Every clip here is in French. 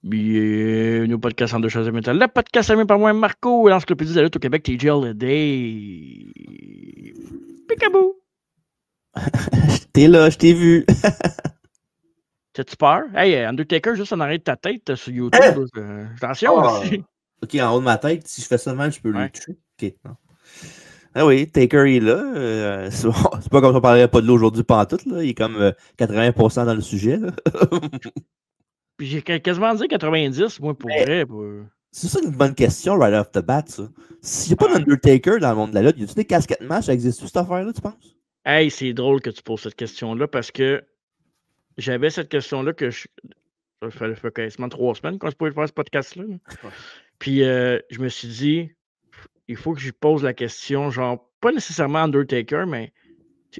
Bienvenue au podcast en deux choses de métal. Le podcast animé par moi, Marco, et l'encyclopédie de la lutte au Québec, TJ Holiday. Picabou! T'es là, je t'ai vu. T'as-tu peur? Hey, Undertaker, juste en arrière de ta tête sur YouTube. Attention, aussi. Ok, en haut de ma tête, si je fais ça de même, je peux Ouais. le tuer. Ok, non. Ah oui, Taker il est là. C'est pas comme si on parlerait pas de l'eau aujourd'hui pantoute, là. Il est comme 80% dans le sujet, là. Puis j'ai quasiment dit 90, moi, pour vrai. C'est ça une bonne question, right off the bat, ça. S'il n'y a pas Ouais. d'Undertaker dans le monde de la lutte, y a-tu des casquettes match? Ça existe-tu cette affaire-là, tu penses? Hey, c'est drôle que tu poses cette question-là parce que j'avais cette question-là ça fait quasiment 3 semaines qu'on se pouvait faire ce podcast-là. Là. Ouais. Puis je me suis dit, il faut que je pose la question, genre, pas nécessairement Undertaker, mais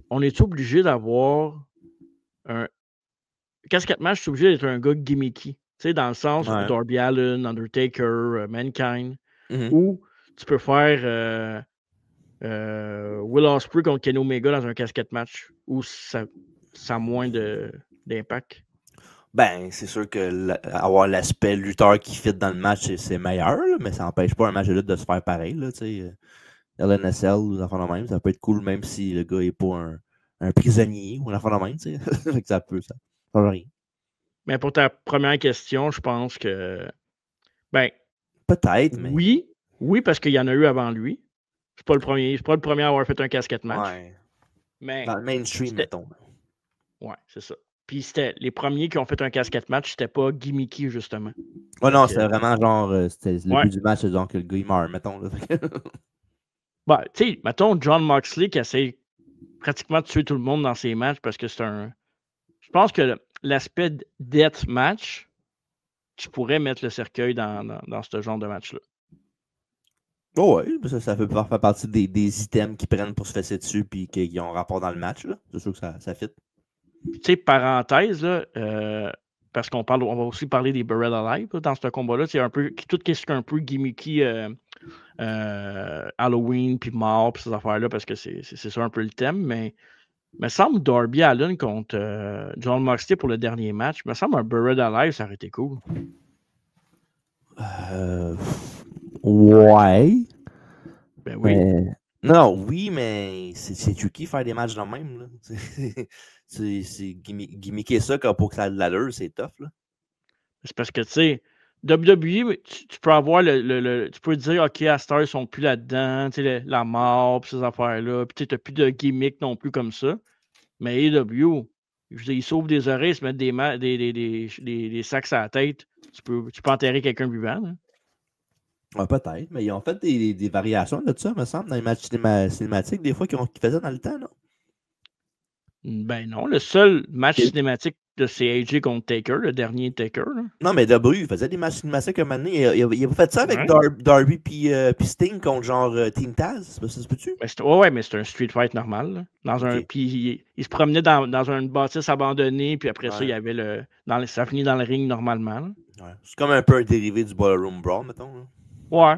on est obligé d'avoir un casquette match, c'est obligé d'être un gars gimmicky. Tu sais, dans le sens Ouais. Darby Allin, Undertaker, Mankind, Mhm. ou tu peux faire Will Ospreay contre Kenny Omega dans un casquette match, où ça a moins d'impact. Ben, c'est sûr que avoir l'aspect lutteur qui fit dans le match, c'est meilleur, là, mais ça n'empêche pas un match de lutte de se faire pareil, là, tu sais. LNSL ou une affaire de même, ça peut être cool même si le gars n'est pas un prisonnier ou une affaire de même, tu sais. Fait que ça change rien. Mais pour ta première question, je pense que, ben, Peut-être, mais. oui, parce qu'il y en a eu avant lui. C'est pas le premier à avoir fait un casquette match. Ouais. Mais Dans le mainstream, mettons. Ouais, c'est ça. Puis c'était les premiers qui ont fait un casquette match, c'était pas gimmicky, justement. Oh non, c'était vraiment genre. C'était le Ouais. but du match, c'est genre que le gars il meurt, mettons. Là. Ben, tu sais, mettons John Moxley qui essaie pratiquement de tuer tout le monde dans ses matchs parce que c'est un. Je pense que l'aspect death match, tu pourrais mettre le cercueil dans ce genre de match-là. Oh ouais, ça peut faire partie des items qu'ils prennent pour se fesser dessus puis qui ont rapport dans le match. Là. C'est sûr que ça fit. Tu sais, parenthèse, là, parce on va aussi parler des Buried Alive là, dans ce combat-là. C'est un peu tout ce qui est un peu gimmicky Halloween puis mort puis ces affaires-là, parce que c'est ça un peu le thème, mais me semble Darby Allin contre John Moxley pour le dernier match. Me semble un Buried Alive, ça aurait été cool. Ouais. Ben oui. Mais... Non, oui, mais c'est tricky faire des matchs dans le même. Là. C'est gimmicker ça pour que ça ait de l'allure, c'est tough. Là. C'est parce que, tu sais, WWE, tu peux avoir tu peux dire, OK, à Star, ils sont plus là-dedans, tu sais, la mort, pis ces affaires-là. Puis tu n'as plus de gimmick non plus comme ça. Mais AEW, je veux dire, ils sauvent des oreilles, ils se mettent des sacs à la tête. Tu peux enterrer quelqu'un vivant. Hein. Ouais, peut-être, mais ils ont fait des variations de ça, me semble, dans les matchs cinématiques, des fois, qu'ils faisaient dans le temps, non? Ben non, le seul match cinématique de c'est AJ contre Taker, le dernier Taker. Là. Non, mais W faisait des matchs cinématiques un moment donné. Il a pas fait ça avec Darby puis Sting contre genre Team Taz. Ça se peut-tu? Ouais, mais c'est un street fight normal. Là. Puis il se promenait dans une bâtisse abandonnée, puis après ça, il y avait ça finit dans le ring normalement. Ouais. C'est comme un peu un dérivé du Ballroom Brawl, mettons. Là. Ouais.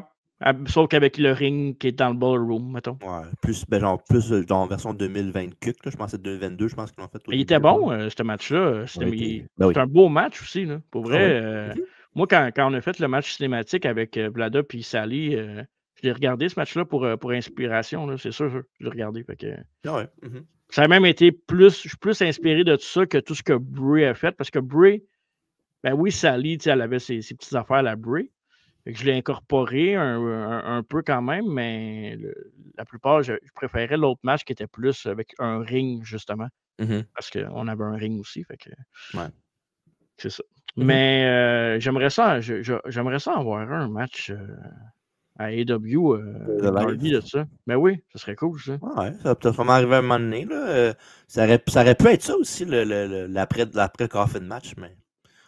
Sauf qu'avec le ring qui est dans le ballroom, mettons. Ouais. Plus dans version 2020 je pense que c'est 2022, je pense qu'ils l'ont fait. Il était bon, ce match-là. C'était un beau match aussi. Là. Pour vrai, moi, quand on a fait le match cinématique avec Vlada et Sally, je l'ai regardé ce match-là pour inspiration. Là, c'est sûr, je l'ai regardé. Fait que, ça a même été je suis plus inspiré de tout ça que tout ce que Bray a fait. Parce que Bray, ben oui, Sally, elle avait ses petites affaires à la Bray. Fait que je l'ai incorporé un peu quand même, mais la plupart, je préférais l'autre match qui était plus avec un ring, justement. Parce qu'on avait un ring aussi. Fait que, c'est ça. Mais j'aimerais ça avoir un match à AEW avec Darby de ça. Ben oui, ça serait cool, ça. Ouais, ça va peut-être vraiment arriver à un moment donné. Là. Ça aurait pu être ça aussi, l'après coffin match, mais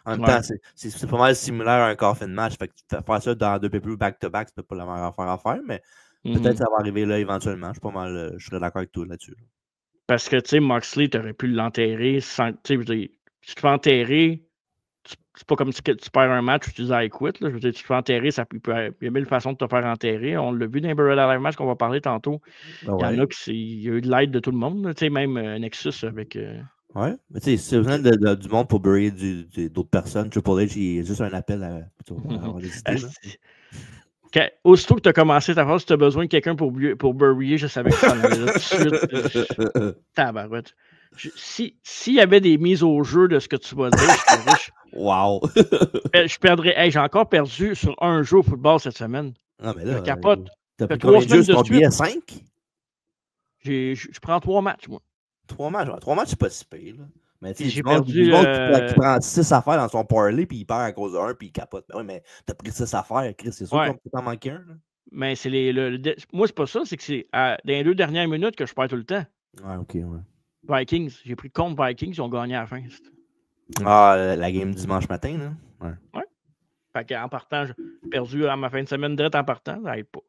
en même temps, c'est pas mal similaire à un coffin match. Fait que faire ça dans deux PPV back-to-back, c'est pas la meilleure affaire à faire, mais peut-être ça va arriver là éventuellement. Je suis pas mal, je serais d'accord avec toi là-dessus. Parce que, tu sais, Moxley, tu aurais pu l'enterrer sans. Tu sais, si tu peux enterrer, c'est pas comme si tu perds un match où tu dis I quit. Là. Je veux dire, tu peux enterrer, il y a mille façons de te faire enterrer. On l'a vu dans les Buried Alive match qu'on va parler tantôt. Il y en a il y a eu de l'aide de tout le monde. Tu sais, même Nexus avec Ouais, mais tu sais, si vous avez du monde pour bury d'autres personnes, Triple H, il y a juste un appel à avoir des idées. Aussitôt que tu as commencé ta phrase, tu as besoin de quelqu'un pour buryer, je savais que tu t'en allais là tout de suite. Tabarouette. S'il y avait des mises au jeu de ce que tu vas dire, wow! je perdrais. Hey, j'ai encore perdu sur un jeu au football cette semaine. Non, mais là, je capote. T'as pris combien de jeux sur ton billet? 5? Je prends 3 matchs, moi. 3 matchs? 3 matchs, c'est pas si pire, là. Mais tu sais, j'ai perdu. Qui prend 6 affaires dans son parlay, puis il perd à cause d'un, puis il capote. Ben oui, mais t'as pris 6 affaires, Chris, c'est sûr qu'on peut t'en manquer un. Là. Mais c'est moi, c'est pas ça, c'est que c'est dans les 2 dernières minutes que je perds tout le temps. Ouais, ok, ouais. Vikings, j'ai pris contre Vikings, ils ont gagné à la fin. Ah, la game dimanche matin, là? Ouais. Fait qu'en partant, j'ai perdu à ma fin de semaine direct en partant, ça aide pas.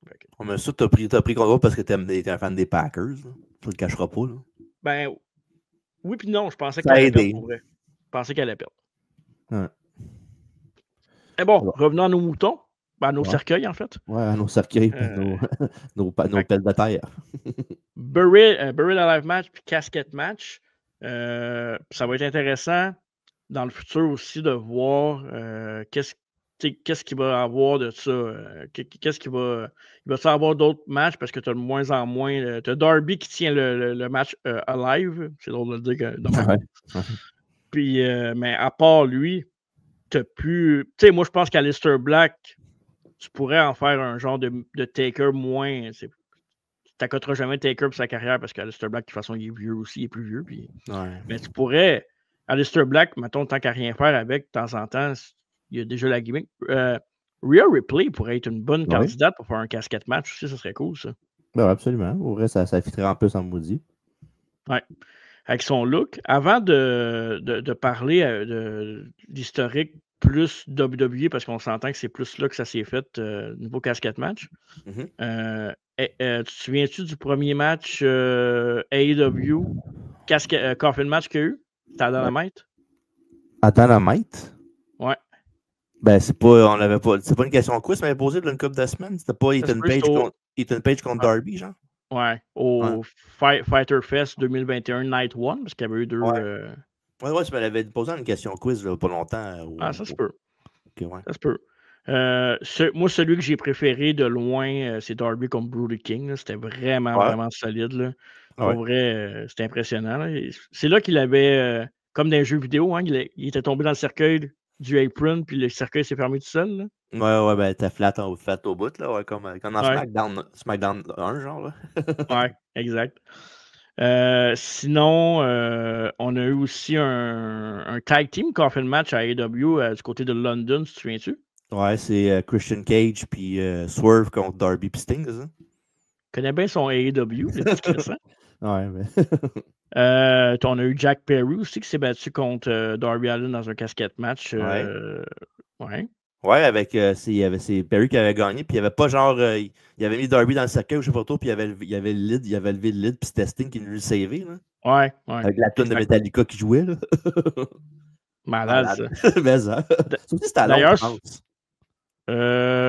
Mais ça, t'as pris contre eux parce que t'es un fan des Packers, là. Tu le cacheras pas, là. Ben, oui puis non, je pensais qu'elle allait perdre pour vrai. Je pensais qu'elle allait perdre. Ouais. Mais bon, revenons à nos moutons. Ben, à nos cercueils, en fait. Ouais, à nos cercueils et nos pelles de terre. Buried Alive match puis Casket match. Ça va être intéressant dans le futur aussi de voir qu'est-ce qu'il va avoir de ça. Qu'est-ce qu'il va. Il va-t-il avoir d'autres matchs parce que tu as de moins en moins. Tu as Darby qui tient le match alive. C'est drôle de le dire que. Puis, mais à part lui, tu n'as plus. Tu sais, moi, je pense qu'Aleister Black, tu pourrais en faire un genre de taker moins. Tu n'accoteras jamais Taker pour sa carrière parce qu'Aleister Black, de toute façon, il est vieux aussi, il est plus vieux. Puis... Mais tu pourrais. Aleister Black, mettons, tant qu'à rien faire avec, de temps en temps, il y a déjà la gimmick. Rhea Ripley pourrait être une bonne candidate pour faire un casquette match aussi, ça serait cool, ça. Ben, absolument. Au vrai, ça fitterait un peu sans maudit. Ouais. Avec son look. Avant de parler de l'historique plus WWE, parce qu'on s'entend que c'est plus là que ça s'est fait, niveau casquette match. Tu te souviens-tu du premier match AEW Coffin match qu'il y a eu? C'était à Dynamite? À Dynamite? Ouais. Ben, c'est pas une question quiz, mais posée d'une couple de semaines. C'était pas Ethan Page contre Darby, genre? Ouais. Au Fighter Fest 2021 Night 1, parce qu'il y avait eu 2. Ouais, tu m'avais posé une question quiz là, pas longtemps. Ça se peut. Okay, ouais. Ça se peut. Moi, celui que j'ai préféré de loin, c'est Darby contre Brody King. C'était vraiment, vraiment solide. Là. Pour vrai, c'était impressionnant. Là. C'est là qu'il avait, comme dans les jeux vidéo, hein, il était tombé dans le cercueil du apron, puis le cercueil s'est fermé tout seul. Là. Ouais, ben t'as flat au bout, là, comme dans SmackDown 1, genre. Là. Ouais, exact. Sinon, on a eu aussi un tag team Coffin match à AEW du côté de London, tu te souviens-tu? Ouais, c'est Christian Cage puis Swerve contre Darby puis Sting, c'est ça? Je connais bien son AEW, le petit Christian. Ouais, mais. On a eu Jack Perry aussi qui s'est battu contre Darby Allin dans un casquette match. Ouais, avec c'est Perry qui avait gagné, puis il n'y avait pas genre. Il avait mis Darby dans le cercueil ou je sais pas trop, puis il avait levé le lead, puis c'était Sting qui nous l'a sauvé. Là. Ouais. Avec la tune de Metallica qui jouait. Là. Malade, ça. Mais ça. C'était d'ailleurs,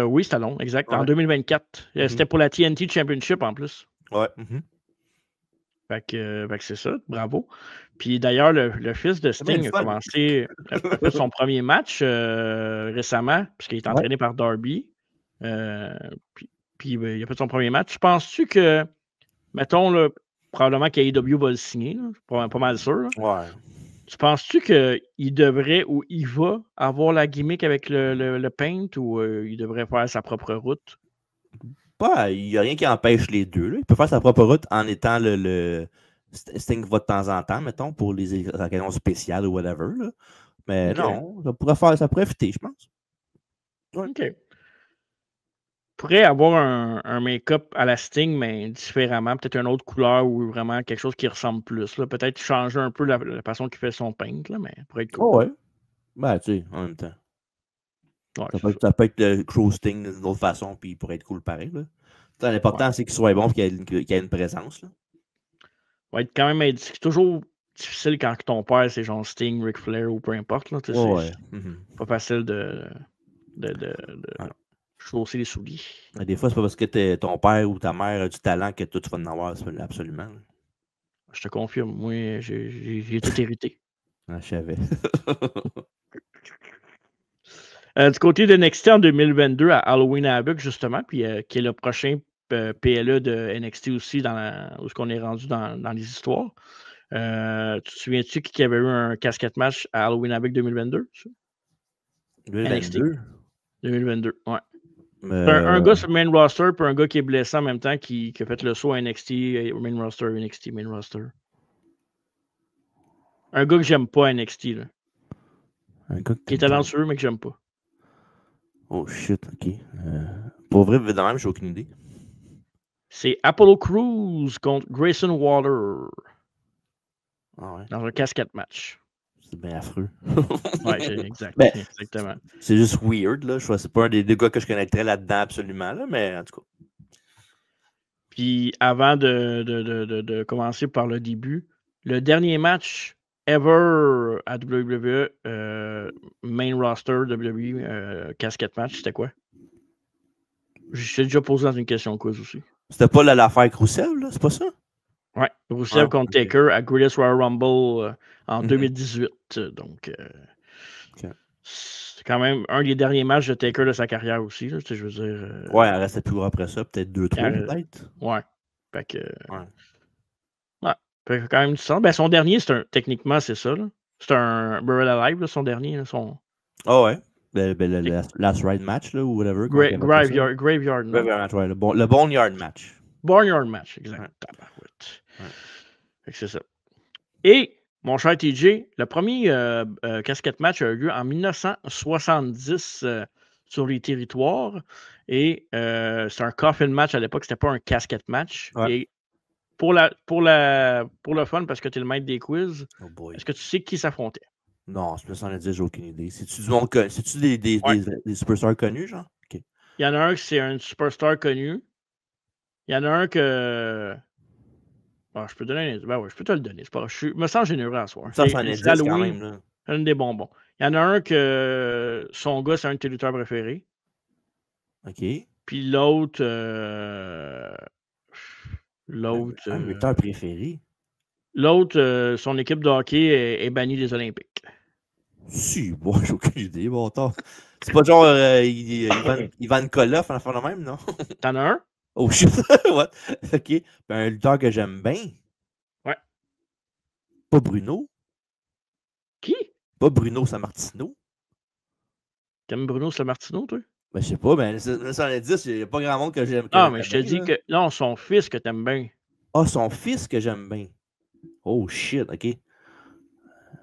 oui, c'était long, exact. En 2024. C'était pour la TNT Championship en plus. Ouais. Fait que c'est ça, bravo. Puis d'ailleurs, le fils de Sting a commencé a fait son premier match récemment, puisqu'il est entraîné par Darby. Puis il a fait son premier match. Penses-tu que, mettons, là, probablement qu'AEW va le signer, là, pas mal sûr. Là. Ouais. Tu penses-tu qu'il devrait ou il va avoir la gimmick avec le paint ou il devrait faire sa propre route? Il n'y a rien qui empêche les deux. Là. Il peut faire sa propre route en étant le Sting va de temps en temps, mettons, pour les occasions spéciales ou whatever. Là. Mais non, ça pourrait fitter, je pense. Ouais. OK. Pourrait avoir un make-up à la Sting, mais différemment, peut-être une autre couleur ou vraiment quelque chose qui ressemble plus. Là. Peut-être changer un peu la façon qu'il fait son paint, là, mais pourrait être cool. Oh ouais. Ben, tu sais, en même temps. Ouais, ça peut être le Crow Sting d'une autre façon, puis il pourrait être cool pareil. L'important, c'est qu'il soit bon et qu'il ait une présence. Là. Va être quand même toujours difficile quand ton père, c'est genre Sting, Ric Flair ou peu importe. Là, c'est pas facile de chausser les souliers. Des fois, c'est pas parce que ton père ou ta mère a du talent que toi, tu vas en avoir absolument. Je te confirme. Moi, j'ai tout hérité. Ah, je savais. Du côté de NXT en 2022 à Halloween Havoc, justement, puis qui est le prochain PLE de NXT aussi, où on est rendu dans les histoires. Tu te souviens-tu qui avait eu un casquette match à Halloween Havoc 2022? 2022? 2022, ouais. Un gars sur le main roster, puis un gars qui est blessé en même temps, qui a fait le saut à NXT, main roster. Un gars que j'aime pas à NXT, là. Un gars qui est talentueux, mais que j'aime pas. Oh shit, ok. Pour vrai, de même, j'ai aucune idée. C'est Apollo Crews contre Grayson Waller. Ah ouais. Dans un casquette match. C'est bien affreux. Ouais, exactement. C'est juste weird, là. C'est pas un des deux gars que je connaîtrais là-dedans, absolument, là, mais en tout cas. Puis avant de commencer par le début, le dernier match ever à WWE, main roster WWE, casquette match, c'était quoi? Je t'ai déjà posé dans une question quiz aussi. C'était pas l'affaire Rousseff, là? C'est pas ça? Ouais, Rousseff contre Taker à Greatest Royal Rumble en 2018. Donc, c'est quand même un des derniers matchs de Taker de sa carrière aussi. Là, je veux dire, ouais, elle restait plus gros après ça, peut-être 2-3 peut-être. Ouais. Fait que. Ouais. Fait que quand même du sens. Ben, son dernier, techniquement, c'est ça. Là. C'est un Buried Alive, là, son dernier. Là, ouais. Le Last Ride match, là, ou whatever. Graveyard match, ouais. Le Boneyard match. Boneyard match, exact. Ouais. Fait que c'est ça. Et, mon cher TJ, le premier casquette match a eu lieu en 1970 sur les territoires. Et c'est un coffin match à l'époque, c'était pas un casquette match. Ouais. Et pour le fun, parce que tu es le maître des quiz, est-ce que tu sais qui s'affrontait? Non, je me sens dire, j'ai aucune idée. C'est-tu du monde connu? C'est-tu des superstars connus, genre? Okay. Il y en a un qui c'est un superstar connu. Il y en a un que. Bon, je peux donner ben ouais, je peux te le donner. Je me sens généreux à soir. Ça, c'est un indice quand même. Là. Un des bonbons. Il y en a un que son gars, c'est un de tes lutteurs préférés. OK. Puis l'autre. Un lutteur préféré? L'autre, son équipe de hockey est bannie des Olympiques. Si, bon, j'ai aucune idée. Bon, attends. C'est pas genre Ivan Koloff en affaire de même, non? T'en as un? Oh shit, what? OK. Ben, un lutteur que j'aime bien. Ouais. Pas Bruno. Qui? Pas Bruno Sammartino. T'aimes Bruno Sammartino, toi? Ben, je sais pas, mais ça en est 10, il n'y a pas grand monde que j'aime. Ah, mais je te dis que. Non, son fils que t'aimes bien. Ah, son fils que j'aime bien. Oh shit, OK.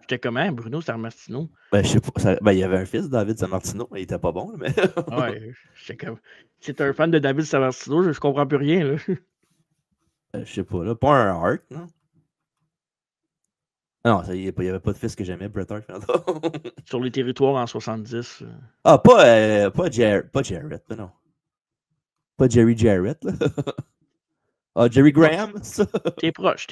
J'étais comment, Bruno Sammartino? Ben, je sais pas. Ben, il y avait un fils, David Sammartino, mais il était pas bon, mais. Ouais, j'étais comme. Si t'es un fan de David Sammartino, je comprends plus rien, là. Je sais pas, là. Pas un Hart, non? Non, il n'y avait pas de fils que j'aimais, Bret Hart. Sur les territoires en 70. Ah, pas Jarrett, non. Pas Jerry Jarrett, là. Ah, Jerry Graham, ça. T'es proche.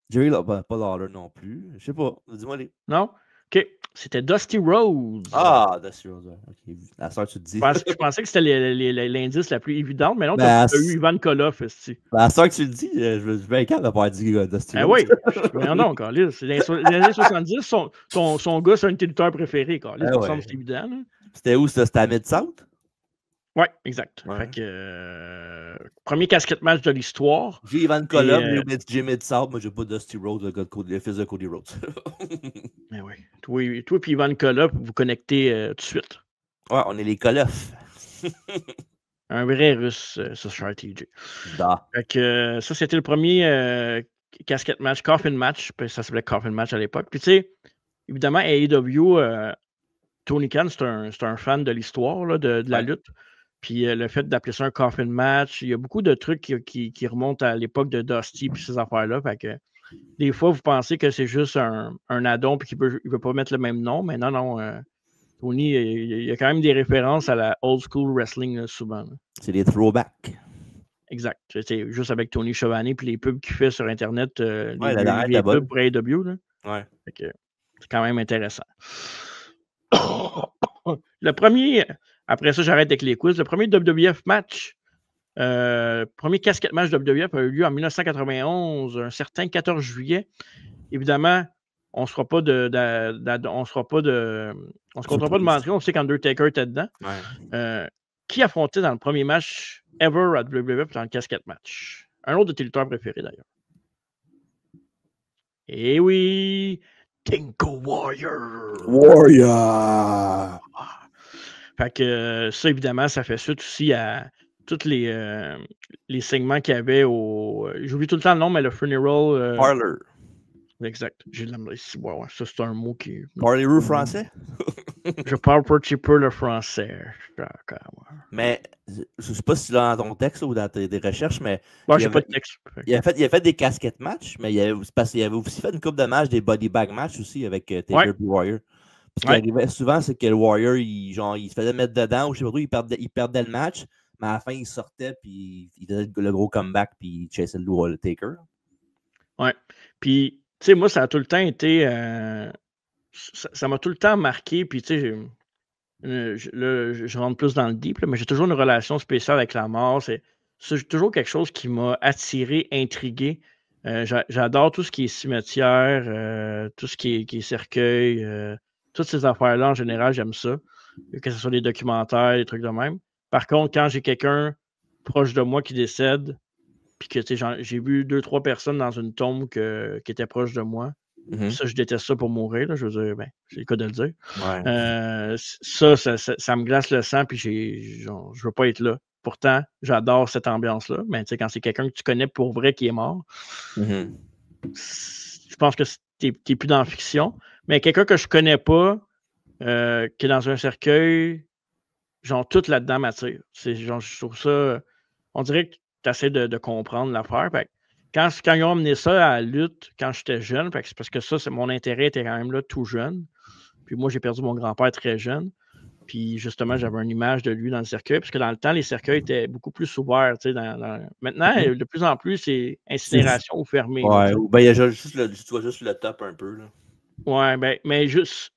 Jerry, pas Lawler non plus. Je sais pas. Dis-moi les. Non? OK. C'était Dusty Rhodes. Ah, Dusty Rhodes. OK. À ça, tu te dis. Je pensais que c'était l'indice la plus évidente, mais non, tu as eu Ivan Koloff. À ça que tu le dis, je suis bien capable de pas dire Dusty Rhodes. Oui. Non, encore là. C'est les années 70, son gars, c'est un de tes lutteurs préférés. Ça me semble c'est évident. Là. C'était où ça? C'était à Mid-South? Oui, exact. Ouais. Fait que, premier casquette match de l'histoire. J'ai Ivan Koloff, j'ai Mid-South, moi j'ai pas Dusty Rhodes, le fils de Cody Rhodes. Mais oui. Toi et Ivan Koloff, vous connectez tout de suite. Ouais, on est les Koloff. Un vrai russe, ça, cher TJ. Fait que, ça, c'était le premier casquette match, coffin match. Puis ça s'appelait coffin match à l'époque. Puis tu sais, évidemment, AEW, Tony Khan, c'est un fan de l'histoire de la lutte. Puis le fait d'appeler ça un coffin match, il y a beaucoup de trucs qui remontent à l'époque de Dusty et ces affaires-là. Fait que des fois, vous pensez que c'est juste un add-on et qu'il ne veut pas mettre le même nom, mais non. Tony, il y a quand même des références à la old school wrestling là, souvent. Là. C'est des throwbacks. Exact. C'est juste avec Tony Schiavone puis les pubs qu'il fait sur Internet, les pubs pour AEW. Là. Ouais. Fait que, c'est quand même intéressant. Le premier, après ça, j'arrête avec les quiz. Le premier WWF match Premier casquette match WWF a eu lieu en 1991, un certain 14 juillet. Évidemment, on ne se comptera pas de mentir. On sait qu'Undertaker était dedans. Qui affrontait dans le premier match ever à WWF dans le casquette match? Un autre de tes lutteurs préférés, d'ailleurs. Eh oui! Dingo Warrior! Fait que ça, évidemment, ça fait suite aussi à tous les segments qu'il y avait au... J'oublie tout le temps le nom, mais le funeral... Parlor. Exact. J'ai de la ici. Ouais, ça, c'est un mot qui... Parlez-vous français? Je parle pas petit peu le français. Mais je sais pas si c'est dans ton texte ou dans tes recherches, mais. Bon, j'ai pas de texte. Il a fait des casquettes match, mais il avait aussi fait une couple de matchs, des body bag match aussi avec Taker et Warrior. Ce qui arrivait souvent, c'est que le Warrior, il se faisait mettre dedans, ou je sais pas trop, il perdait le match, mais à la fin, il sortait, puis il faisait le gros comeback, puis il chassait le Taker. Ouais. Puis, tu sais, moi, ça a tout le temps été. Ça m'a tout le temps marqué, puis tu sais, je rentre plus dans le deep, là, mais j'ai toujours une relation spéciale avec la mort. C'est toujours quelque chose qui m'a attiré, intrigué. J'adore tout ce qui est cimetière, tout ce qui est cercueil, toutes ces affaires-là en général, j'aime ça. Que ce soit des documentaires, des trucs de même. Par contre, quand j'ai quelqu'un proche de moi qui décède, puis que j'ai vu 2-3 personnes dans une tombe qui étaient proches de moi, ça, je déteste ça pour mourir. Là, je veux dire, c'est le cas de le dire. Ça me glace le sang, puis je veux pas être là. Pourtant, j'adore cette ambiance-là. Mais quand c'est quelqu'un que tu connais pour vrai qui est mort, je pense que t'es plus dans la fiction. Mais quelqu'un que je connais pas, qui est dans un cercueil, tout là-dedans m'attire. Je trouve ça... On dirait que tu essaies de comprendre l'affaire. Quand ils ont amené ça à la lutte, quand j'étais jeune, c'est parce que mon intérêt était quand même là tout jeune. Puis moi, j'ai perdu mon grand-père très jeune. Puis justement, j'avais une image de lui dans le cercueil, parce que dans le temps, les cercueils étaient beaucoup plus ouverts. Maintenant, de plus en plus, c'est incinération ou fermé. Ouais, il y a tu vois juste le top un peu. Là. Ouais, mais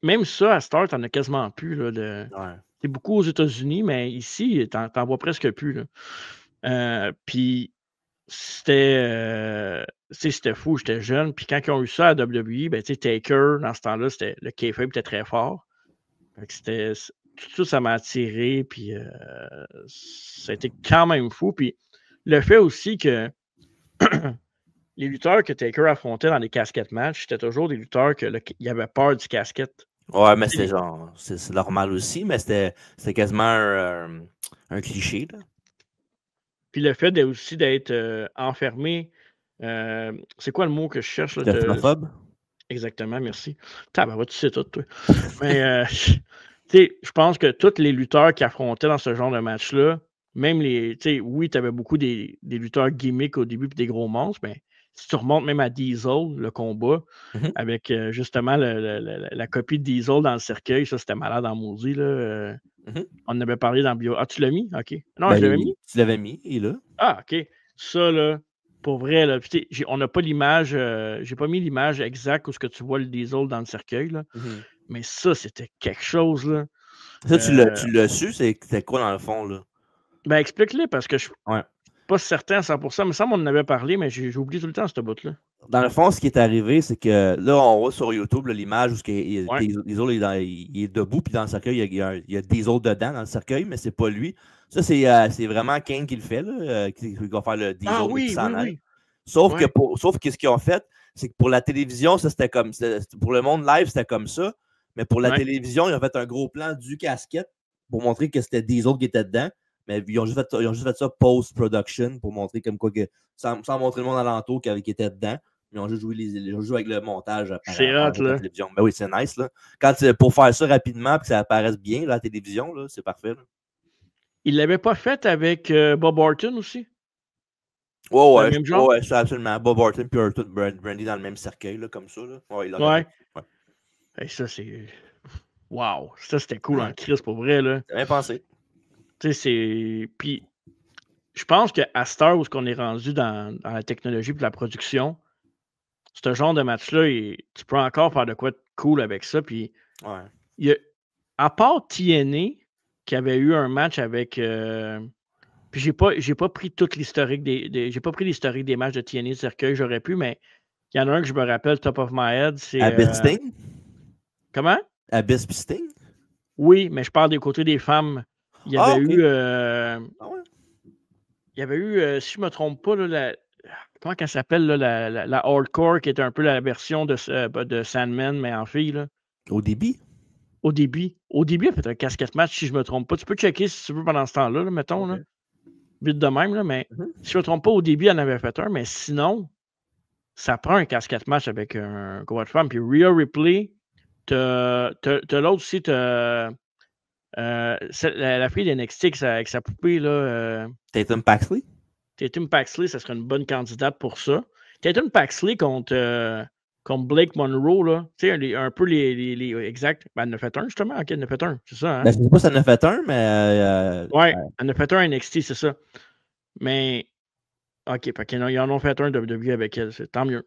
même ça, à Star, t'en as quasiment plus. C'est beaucoup aux États-Unis, mais ici, t'en vois presque plus. Puis c'était fou, j'étais jeune. Puis quand ils ont eu ça à WWE, Taker, dans ce temps-là, le kayfabe était très fort. Tout ça m'a attiré, puis ça a été quand même fou. Puis le fait aussi que les lutteurs que Taker affrontait dans les casquettes match, c'était toujours des lutteurs qui avaient peur du casquette. Ouais, mais c'est normal aussi, mais c'était quasiment un cliché. Là. Puis le fait aussi d'être enfermé, c'est quoi le mot que je cherche? Claustrophobe? Exactement, merci. Tu sais tout, toi. Mais je pense que tous les lutteurs qui affrontaient dans ce genre de match-là, même oui, tu avais beaucoup des lutteurs gimmicks au début et des gros monstres, mais si tu remontes même à Diesel, le combat, avec justement la copie de Diesel dans le cercueil, ça c'était malade en maudit. Là, on en avait parlé dans Bio. Ah, tu l'as mis? OK. Non, je l'avais mis? Tu l'avais mis, il est là. Ah, OK. Ça, là, pour vrai, là, on n'a pas l'image, j'ai pas mis l'image exacte où ce que tu vois le Diesel dans le cercueil, là. Mais ça, c'était quelque chose, là. Ça, tu l'as su, c'était quoi dans le fond, là? Ben, explique-le, parce que je suis pas certain à 100%, mais ça, on en avait parlé, mais j'ai oublié tout le temps ce bout-là. Dans le fond, ce qui est arrivé, c'est que là, on voit sur YouTube l'image où Diesel il est debout, puis dans le cercueil, il y a Diesel dedans dans le cercueil, mais c'est pas lui. Ça, c'est vraiment Kane qui le fait, là, qui va faire le Diesel qui s'en aille. Sauf que ce qu'ils ont fait, c'est que pour la télévision, ça c'était comme pour le monde live, c'était comme ça. Mais pour la télévision, ils ont fait un gros plan du casquette pour montrer que c'était Diesel qui était dedans. Mais ils ont juste fait ça post-production pour montrer comme quoi que sans montrer le monde alentour qui était dedans. Ils ont juste joué avec le montage. C'est hot, là. Télévision. Ben oui, c'est nice, là. Pour faire ça rapidement et que ça apparaisse bien, là, la télévision, là, c'est parfait. Là. Il l'avait pas fait avec Bob Orton aussi? Ouais, c'est absolument. Bob Orton et Brandy dans le même cercueil, là, comme ça. Là. Ouais. Hey, ça, c'est... Wow! Ça, c'était cool en crise, pour vrai, là. C'est bien pensé. Tu sais, puis je pense qu'à cette heure où on est rendu dans la technologie et la production, ce genre de match-là, tu peux encore faire de quoi de cool avec ça. Puis, à part TNA, qui avait eu un match avec Puis j'ai pas pris toute l'historique j'ai pas pris l'historique des matchs de TNA cercueil, j'aurais pu, mais il y en a un que je me rappelle top of my head, c'est. Abyss Sting? Comment? Abyss Sting? Oui, mais je parle des côtés des femmes. Il y avait eu. Il y avait eu, si je ne me trompe pas, là, comment elle s'appelle, la Hardcore, qui était un peu la version de Sandman, mais en fille. Là. ODB? ODB, elle a fait un casquette match, si je ne me trompe pas. Tu peux checker si tu veux pendant ce temps-là, mettons. Là. Vite de même, là, mais si je ne me trompe pas, ODB en avait fait un, mais sinon, ça prend un casquette match avec un combat de femme. Puis Rhea Ripley, t'as l'autre aussi, t'as la fille d'NXT avec sa poupée, là. Tatum Paxley? Tatum Paxley, ça serait une bonne candidate pour ça. Tatum Paxley contre Blake Monroe, là. Tu sais, un peu les exact. Ben, elle en a fait un, justement. Ok, elle en a fait un, c'est ça. Hein? Ben, je ne sais pas si elle en a fait un, mais. Ouais, elle en a fait un NXT, c'est ça. Mais. OK, fait qu'ils en ont fait un WWE avec elle. C'est tant mieux.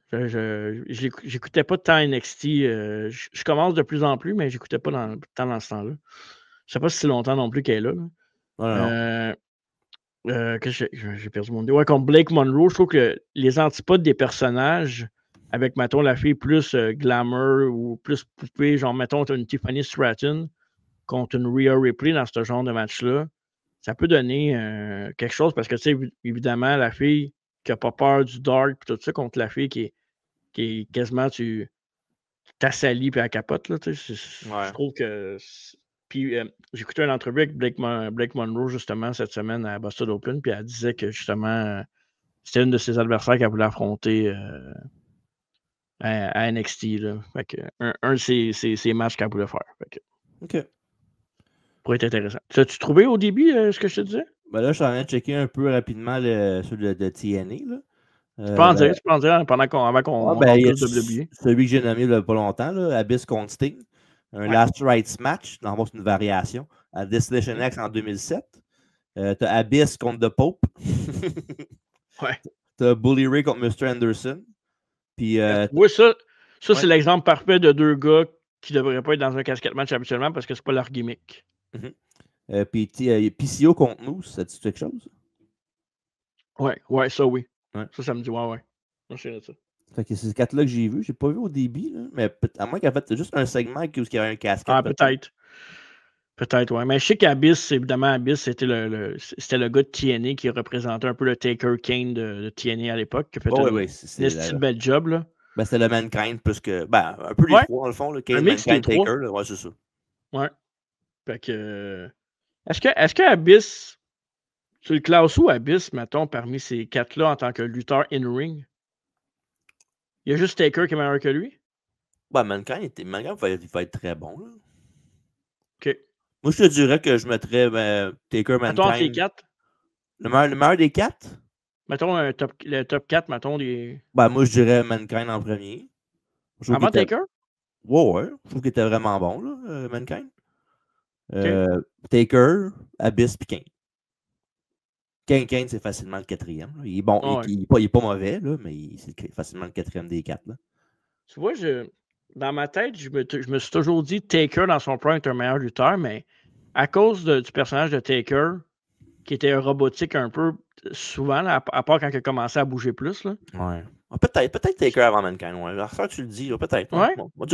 J'écoutais pas tant NXT. Je commence de plus en plus, mais j'écoutais pas tant dans ce temps-là. Je sais pas si c'est longtemps non plus qu'elle est là. Que j'ai perdu mon idée. Ouais, comme Blake Monroe, je trouve que les antipodes des personnages, avec, mettons, la fille plus glamour ou plus poupée, genre, mettons, une Tiffany Stratton contre une Rhea Ripley dans ce genre de match-là, ça peut donner quelque chose parce que, tu sais, évidemment, la fille qui n'a pas peur du dark et tout ça contre la fille qui est quasiment, tu t'assalis puis elle capote, là, tu sais. Je trouve que. Puis j'écoutais une entrevue avec Blake Monroe justement cette semaine à Boston Open, puis elle disait que justement c'était une de ses adversaires qu'elle voulait affronter à NXT. Là. Fait que, un de ses matchs qu'elle voulait faire. Fait que, OK. Pourrait être intéressant. As-tu trouvé au début ce que je te disais? Ben là, je suis en train de checker un peu rapidement celui de TNA. Là. Tu peux en dire pendant avant qu'on rentre plus de WWE. Celui que j'ai nommé il n'y a pas longtemps, là, Abyss contre Sting. Un Last Rights match, dans le fond, c'est une variation. À Distillation X en 2007. T'as Abyss contre The Pope. Ouais. T'as Bully Ray contre Mr. Anderson. Puis, oui, ça c'est l'exemple parfait de deux gars qui ne devraient pas être dans un casquette match habituellement parce que c'est pas leur gimmick. Puis PCO contre Moose, ça dit quelque chose? Ouais, ça oui. Ouais. Ça me dit ouais. Moi, je sais ça. Fait que c'est ces quatre-là que j'ai vu. J'ai pas vu au début, là, mais à moins qu'elle fait juste un segment où il y avait un casquette. Ah, peut-être. Peut-être, ouais. Mais je sais qu'Abyss, évidemment, Abyss, c'était le gars de TNA qui représentait un peu le Taker Kane de TNA à l'époque, qui a fait un bel job, là. Ben, c'était le Mankind plus que. Ben, un peu les trois, dans le fond, le Kane, Mankind, Taker, là. Ouais, c'est ça. Ouais. Fait que. Est-ce que Abyss. Tu le classes où, Abyss, mettons, parmi ces quatre-là en tant que lutteur in-ring? Il y a juste Taker qui est meilleur que lui? Ben, Mankind va être très bon, là. OK. Moi, je te dirais que je mettrais Taker, Mankind. Mettons les quatre? Le meilleur des quatre? Mettons le top 4, mettons des. Ben, moi, je dirais Mankind en premier. Avant Taker? Ouais. Je trouve qu'il était vraiment bon, là, Mankind. Taker, Abyss, puis Kane. Kane, c'est facilement le quatrième. Là. Il est bon, il est pas mauvais, là, mais c'est facilement le quatrième des quatre. Là. Tu vois, dans ma tête, je me suis toujours dit Taker dans son prime est un meilleur lutteur, mais à cause du personnage de Taker, qui était robotique un peu souvent, là, à part quand il a commencé à bouger plus. Là. Ouais. Peut-être Taker avant Mankind. Ouais. À Star, tu le dis, peut-être. Ouais. Bon, moi,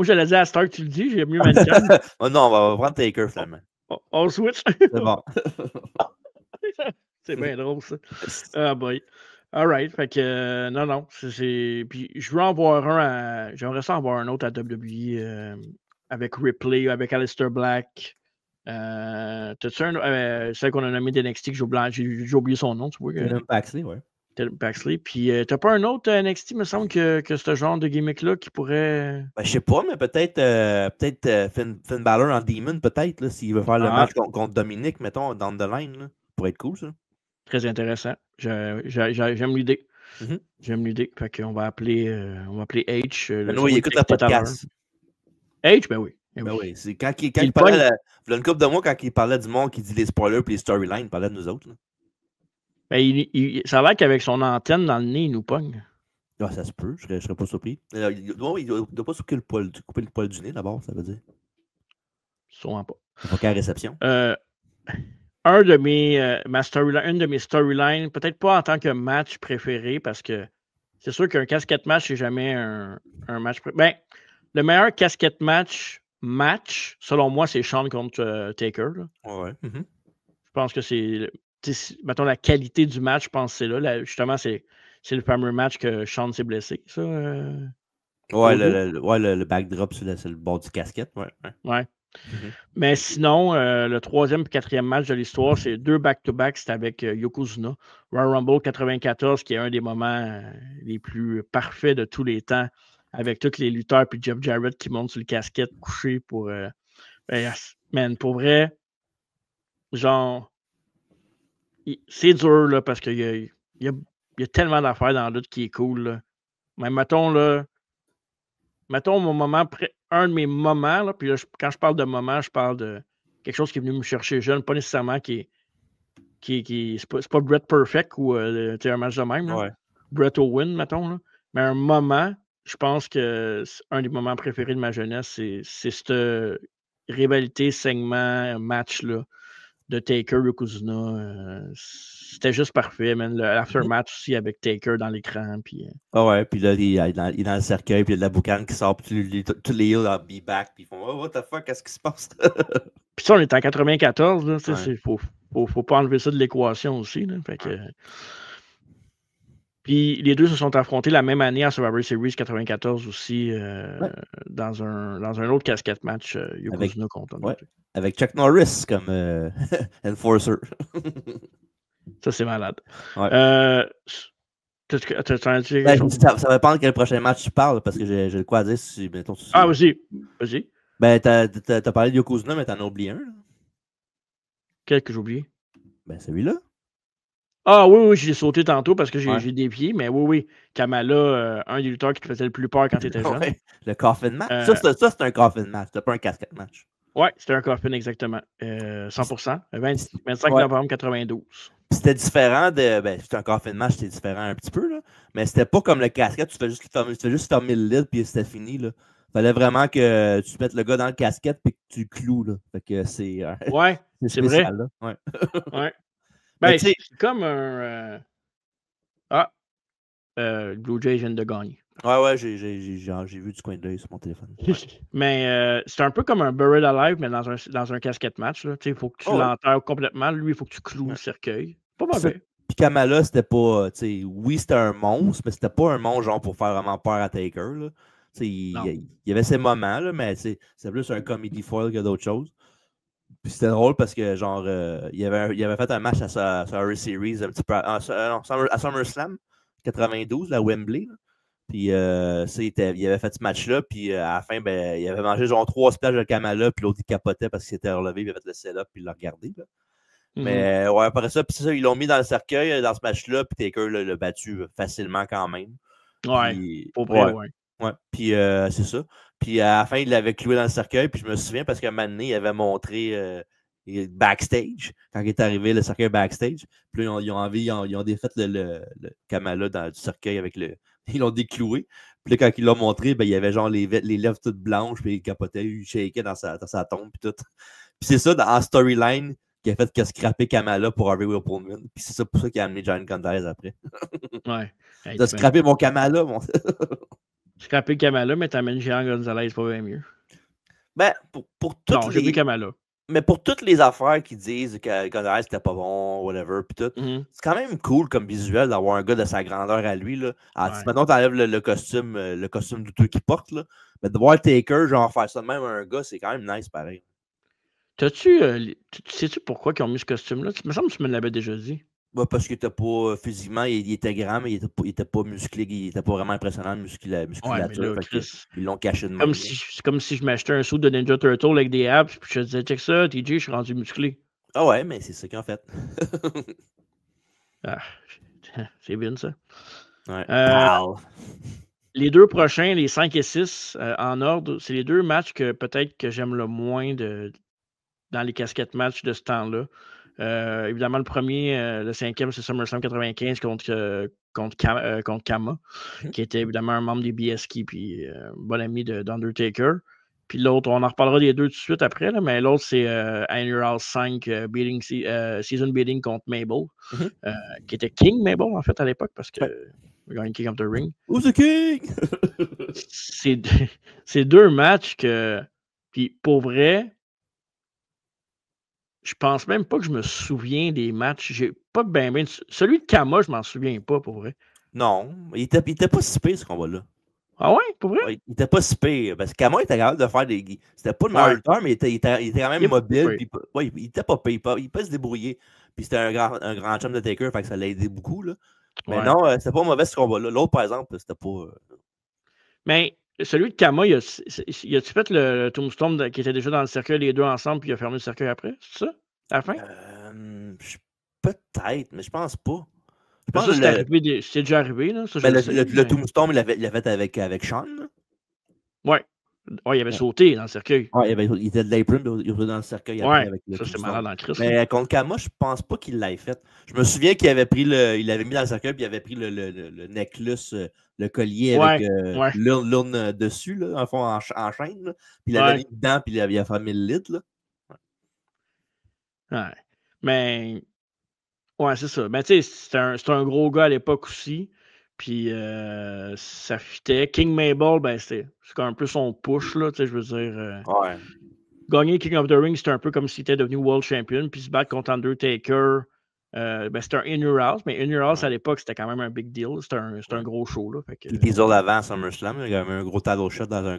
j'allais dire à Star, tu le dis, j'ai mieux Mankind. Oh, non, on va prendre Taker finalement. On switch. C'est bon. C'est bien drôle, ça. Ah, boy. All right. Fait que, non. Puis, je veux en voir un j'aimerais ça en voir un autre à WWE avec Ripley, avec Aleister Black. T'as-tu celle qu'on a nommé d'NXT que j'ai oublié son nom, tu vois. Tatum Paxley, ouais. Tatum Paxley. Puis, t'as pas un autre NXT, me semble, que ce genre de gimmick-là qui pourrait. Ben, je sais pas, mais peut-être Finn Balor en Demon, peut-être, s'il veut faire le match contre Dominic, mettons, down the line. Là. Ça pourrait être cool, ça. Très intéressant. J'aime l'idée. J'aime l'idée. Fait qu'on va appeler H. Oui, il écoute le podcast. H, ben oui. Ben oui. C'est quand il parlait, il y a une couple de mois, quand il parlait du monde qui dit les spoilers et les storylines, il parlait de nous autres. Là. Ben, ça a l'air qu'avec son antenne dans le nez, il nous pogne. Ah, ça se peut, je serais pas surpris. Il doit pas couper le poil du nez d'abord, ça veut dire. Sûrement pas. Il faut qu'à la réception. une de mes storylines, peut-être pas en tant que match préféré, parce que c'est sûr qu'un casquette match, c'est jamais un match préféré. Le meilleur casquette match, selon moi, c'est Shawn contre Taker. Là. Ouais. Mm-hmm. Je pense que c'est, mettons, la qualité du match, je pense que c'est là. Justement, c'est le fameux match que Shawn s'est blessé, ça. Ouais, le backdrop sur le bord du casquette. Ouais. Mm-hmm. Mais sinon, le 3e et 4e match de l'histoire, c'est 2 back-to-back, c'est avec Yokozuna. Royal Rumble 94, qui est un des moments les plus parfaits de tous les temps, avec tous les lutteurs, puis Jeff Jarrett qui monte sur le casquette couché pour... man, pour vrai, genre, c'est dur, là, parce qu'il y a tellement d'affaires dans la lutte qui est cool, là. Mais mettons mon moment, un de mes moments, là, puis là, quand je parle de moment, je parle de quelque chose qui est venu me chercher jeune, pas nécessairement c'est pas Brett Perfect ou un match de même, là. Ouais. Brett Owen, mettons, là. Mais un moment, je pense que un des moments préférés de ma jeunesse, c'est cette rivalité, segment, match-là de Taker Yokozuna. C'était juste parfait, man. L'aftermatch aussi avec Taker dans l'écran. Puis, ouais, puis là, il est dans le cercueil, puis il y a de la boucane qui sort, puis tous les heels en be back, puis ils font oh, what the fuck, qu'est-ce qui se passe? Puis ça, on est en 94, là. Il faut pas enlever ça de l'équation aussi, là. Fait que. Puis les deux se sont affrontés la même année à Survivor Series 94 aussi, dans un autre casquette match, Yokozuna contre Undertaker. Avec Chuck Norris comme enforcer. Ça, c'est malade. Ouais. Ça va dépendre quel prochain match tu parles, parce que j'ai de quoi à dire si, mettons, vas-y. Ben, t'as parlé de Yokozuna, mais t'en as oublié un. Là. Quel que j'ai oublié? Ben, celui-là. Ah oui, je l'ai sauté tantôt parce que j'ai dévié, mais oui. Kamala, un des lutteurs qui te faisait le plus peur quand tu étais jeune. Le coffin match. Ça, c'est un coffin match, c'était pas un casquette match. Oui, c'était un coffin, exactement. 100%. 25 novembre 92. C'était différent de. Ben, c'était un coffin match, c'était différent un petit peu, là. Mais c'était pas comme le casquette, tu fais juste fermer le lid, puis c'était fini, là. Fallait vraiment que tu mettes le gars dans le casquette, puis que tu le cloues, là. Fait que c'est. Ouais, c'est vrai. Là. Ouais. Ouais. Ben, c'est comme un. Blue Jays vient de gagner. Ouais, j'ai vu du coin de l'œil sur mon téléphone. Ouais. Mais c'est un peu comme un Buried Alive, mais dans un casquette match. Il faut que tu l'enterres complètement. Lui, il faut que tu cloues le cercueil. Pas mauvais. Puis Kamala, c'était pas. Oui, c'était un monstre, mais c'était pas un monstre genre pour faire vraiment peur à Taker. Là. Il y avait ses moments, là, mais c'est plus un comedy foil que d'autres choses. Puis c'était drôle parce que genre il avait fait un match à Survivor Series un petit peu à SummerSlam 92, la Wembley. Là. Puis il avait fait ce match-là, puis à la fin, ben, il avait mangé genre 3 splash de Kamala, puis l'autre il capotait parce qu'il s'était relevé, il avait fait le setup, puis il l'a regardé. Là. Mais ouais, après ça, puis ça, ils l'ont mis dans le cercueil dans ce match-là, puis Taker l'a battu facilement quand même. Ouais, puis, pour vrai, ouais. Puis c'est ça. Puis à la fin, il l'avait cloué dans le cercueil, puis je me souviens parce qu'à un moment donné, il avait montré backstage, quand il est arrivé, le cercueil backstage. Puis là, ils ont défait le Kamala du cercueil avec le. Ils l'ont décloué. Puis là, quand il l'a montré, ben, il y avait genre les lèvres toutes blanches, puis il capotait, il shakeait dans sa tombe, puis tout. Puis c'est ça, en storyline, qui a fait que scraper Kamala pour Harvey Whippleman. Puis c'est ça pour ça qu'il a amené John Gonzalez après. Ouais. T'as scrappé mon Kamala, mon. Scrappé Kamala, mais t'amènes John Gonzalez, pas bien mieux. Ben, pour toutes non, j'ai vu Kamala. Mais pour toutes les affaires qui disent que Gonzalez c'était pas bon, whatever, puis tout, c'est quand même cool comme visuel d'avoir un gars de sa grandeur à lui. Là. Maintenant, t'enlèves le costume douteux qu'il porte, là. Mais de voir Taker, genre, faire ça de même à un gars, c'est quand même nice, pareil. Sais-tu pourquoi ils ont mis ce costume-là? Il me semble que tu me l'avais déjà dit. Bah, parce qu'il était pas physiquement, il était grand, mais il était pas musclé, il était pas vraiment impressionnant de musculature. Ouais, là, ils l'ont caché de même. C'est comme si je m'achetais un saut de Ninja Turtle avec des abs, puis je te disais, check ça, TJ, je suis rendu musclé. Ah ouais, mais c'est ça qu'ils ont fait. C'est bien ça. Ouais. Les deux prochains, les 5 et 6, en ordre, c'est les deux matchs que peut-être que j'aime le moins dans les casquettes matchs de ce temps-là. Évidemment, le premier, le 5e, c'est SummerSlam 95 contre Kama, qui était évidemment un membre des BSK puis bon ami d'Undertaker. Puis l'autre, on en reparlera des deux tout de suite après, là, mais l'autre, c'est In Your House 5 Season Beating contre Mabel, qui était King Mabel, en fait, à l'époque, parce que il a gagné King of the Ring. Who's the King? C'est deux matchs que. Puis pour vrai, je pense même pas que je me souviens des matchs. J'ai pas ben. Celui de Kama, je m'en souviens pas, pour vrai. Non, il était pas si pire, ce combat-là. Ah ouais, pour vrai? Ouais, il était pas si pire. Parce que Kama était capable de faire des. C'était pas le meilleur lutteur, mais il était quand même mobile. Puis, ouais, il était pas pire. Il peut se débrouiller. Puis c'était un grand chum de Taker, fait que ça l'a aidé beaucoup. Là. Mais non, c'était pas mauvais ce combat-là. L'autre, par exemple, c'était pas. Mais celui de Kama, il a-tu fait le Tombstone qui était déjà dans le cercueil, les deux ensemble, puis il a fermé le cercueil après? C'est ça? À la fin? Peut-être, mais je pense pas. Je pense que c'est déjà arrivé. Là, ça, le Tombstone, il l'avait fait avec Sean. Là. Ouais. Ouais, il avait sauté dans le cercueil. Ouais, il était de l'apron, il était dans le cercueil après avec le ça, c'est malade dans le Christ. Mais contre Kama, je pense pas qu'il l'ait fait. Je me souviens qu'il avait pris il l'avait mis dans le cercueil, puis il avait pris le necklace, le collier avec l'urne dessus, là, en fond, en chaîne. Là. Puis il l'avait mis dedans, puis il avait fermé le lit. Là. Ouais. Mais, ouais, c'est ça. Mais tu sais, c'était un gros gars à l'époque aussi. Puis ça fitait. King Mabel, ben c'est un peu son push, là, tu sais, je veux dire. Gagner King of the Ring, c'était un peu comme s'il était devenu World Champion. Puis se battre contre Undertaker, ben c'était un In Your House. Mais In Your House, à l'époque, c'était quand même un big deal. C'était un gros show, là. Puis Diesel avant à SummerSlam, il y avait un gros title shot dans un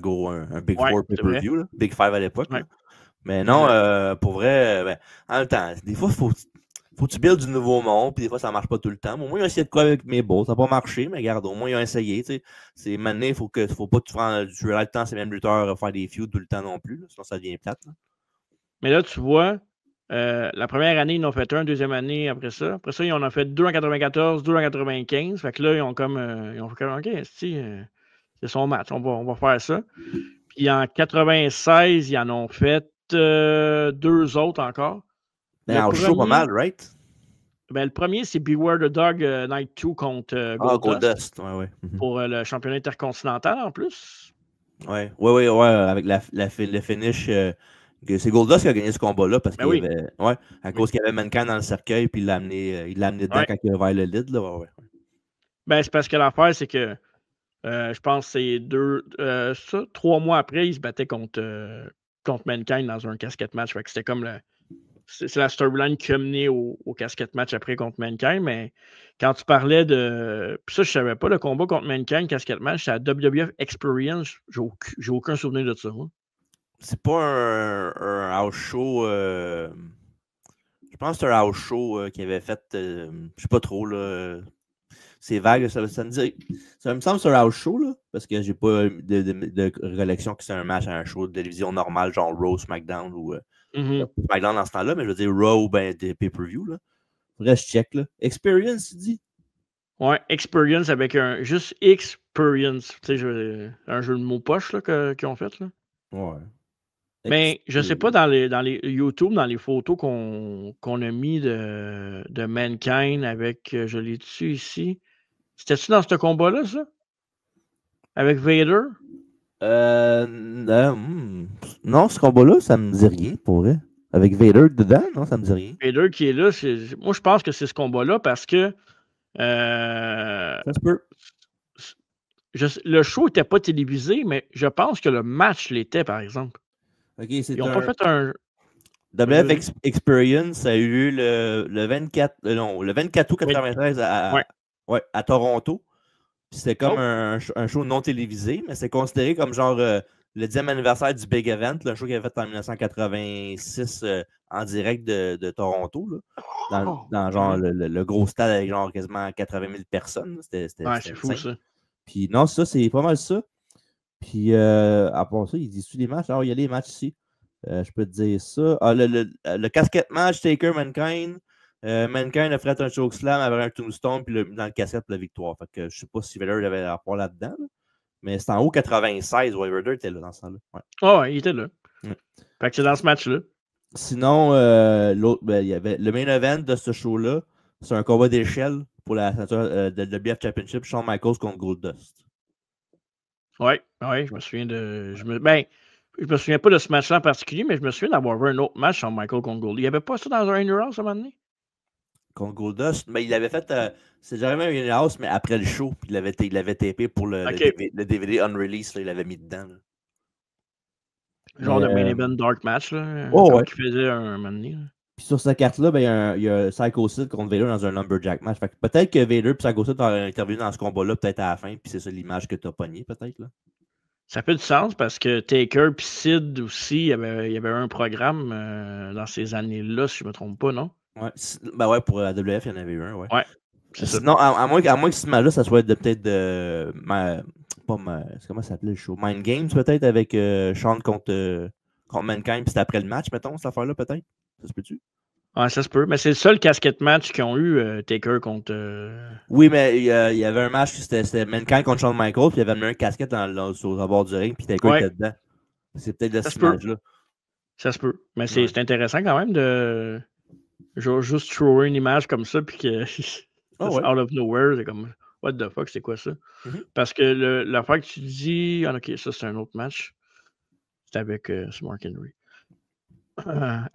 Big Four pay-per-view, Big Five à l'époque. Mais non, pour vrai, ben, en même temps, des fois, faut que tu builds du nouveau monde, puis des fois, ça marche pas tout le temps. Mais au moins, ils ont essayé de quoi avec Mabel. Ça n'a pas marché, mais regarde, au moins, ils ont essayé. C'est maintenant, il faut pas que tu prends du le temps, ces mêmes lutteurs, faire des feuds tout le temps non plus. Là, sinon, ça devient plate. Là. Mais là, tu vois, la première année, ils en ont fait un, deuxième année après ça. Après ça, ils en ont fait deux en 94, deux en 95. Fait que là, ils ont fait comme OK, c'est son match, on va faire ça. Puis en 96, ils en ont fait deux autres encore. Mais en show pas mal, right? Ben, le premier, c'est Beware the Dog Night 2 contre Goldust. Ouais. Pour le championnat intercontinental en plus. Ouais, avec le finish. C'est Goldust qui a gagné ce combat-là parce qu'il avait. Ouais, à cause qu'il y avait Mankind dans le cercueil, puis il l'a amené dedans quand il a ouvert le lid. Là, Ben, c'est parce que l'affaire, c'est que je pense que c'est 3 mois après, il se battait contre Mankind dans un casquette match. Fait que c'était comme c'est la storyline qui a mené au casquette match après contre Mankind. Mais quand tu parlais de. Puis ça, je savais pas, le combat contre Mankind, casquette match, c'est la WWF Experience. J'ai aucun souvenir de ça, moi. C'est pas un house show. Je pense que c'est un house show qu'il avait fait. Je sais pas trop, là. C'est vague, ça me dit. Ça me semble que c'est un house show, là, parce que j'ai pas de recollection que c'est un match à un show de télévision normal, genre Raw, SmackDown ou SmackDown dans ce temps-là, mais je veux dire Raw ou ben des pay-per-view, là. Faudrait que je check, là. Experience, tu dis? Ouais, Experience avec juste Experience. Tu sais, un jeu de mots poche, là, qu'ils ont fait, là. Ouais. Mais je sais pas dans les YouTube, dans les photos qu'on a mis de Mankind avec, je l'ai dessus ici. C'était-tu dans ce combat-là, ça? Avec Vader? Non, ce combat-là, ça me dit rien, pour vrai. Avec Vader dedans, non, ça me dit rien. Vader qui est là, moi je pense que c'est ce combat-là parce que ça se peut. Le show n'était pas télévisé, mais je pense que le match l'était, par exemple. Okay, ils n'ont pas fait un. WF Experience a eu lieu le 24 août 93 à Toronto. C'était comme un show non télévisé, mais c'est considéré comme genre le 10e anniversaire du Big Event, le show qu'il avait fait en 1986 en direct de Toronto. Là, dans genre le gros stade avec genre quasiment 80 000 personnes. C'était c'est fou ça. Puis non, ça, c'est pas mal ça. Puis à part ça, il dit-tu les matchs? Alors, il y a les matchs ici. Je peux te dire ça. Ah, le casquette match, Taker, Mankind. Mankind a fait un chokeslam avec un tombstone, puis dans le casquette pour la victoire. Fait que je sais pas si Vader avait rapport là-dedans. Là. Mais c'est en haut 96, Vader était là dans ce temps-là. Ouais. Il était là. Fait que c'est dans ce match-là. Sinon, l'autre, il y avait le main event de ce show-là. C'est un combat d'échelle pour la ceinture de WF Championship, Shawn Michaels contre Goldust. Oui, je me souviens de. Ben, Je me souviens pas de ce match-là en particulier, mais je me souviens d'avoir vu un autre match sur Michael contre Goldust. Il n'y avait pas ça dans un In Your House à un moment donné? Contre Goldust, mais il avait fait. C'est jamais un In Your House, mais après le show, puis il l'avait tapé pour le DVD unreleased, là, il l'avait mis dedans. Là. Genre de main event dark match, là. Comme qu'il faisait un moment donné. Puis sur cette carte-là, ben, il y a Psycho Sid contre Vader dans un Lumberjack match. Fait que peut-être que Vader et Psycho Sid ont intervenu dans ce combat-là, peut-être à la fin, puis c'est ça l'image que tu as pognée, peut-être. Là. Ça fait du sens parce que Taker et Sid aussi, il y avait un programme dans ces années-là, si je ne me trompe pas, non? Ouais. Ben ouais, pour la WF, il y en avait eu un, ouais. Ouais. Sinon, à moins que ce match-là, ça soit peut-être de. Comment ça s'appelait le show? Mind Games, peut-être, avec Sean contre Mankind, puis c'était après le match, mettons, cette affaire-là, peut-être? Ça se peut-tu? Ouais, ça se peut. Mais c'est le seul casquette match qu'ils ont eu, Taker contre. Oui, mais il y avait un match, c'était Mankind contre Shawn Michaels, puis il y avait un casquette sur le bord du ring, puis Taker était dedans. C'est peut-être de ce match-là. Ça se peut. Mais c'est intéressant quand même de. Genre, juste thrower une image comme ça, puis que. Out of nowhere, c'est comme. What the fuck, c'est quoi ça? Parce que l'affaire que tu dis. Ah, ok, ça c'est un autre match. C'était avec Mark Henry.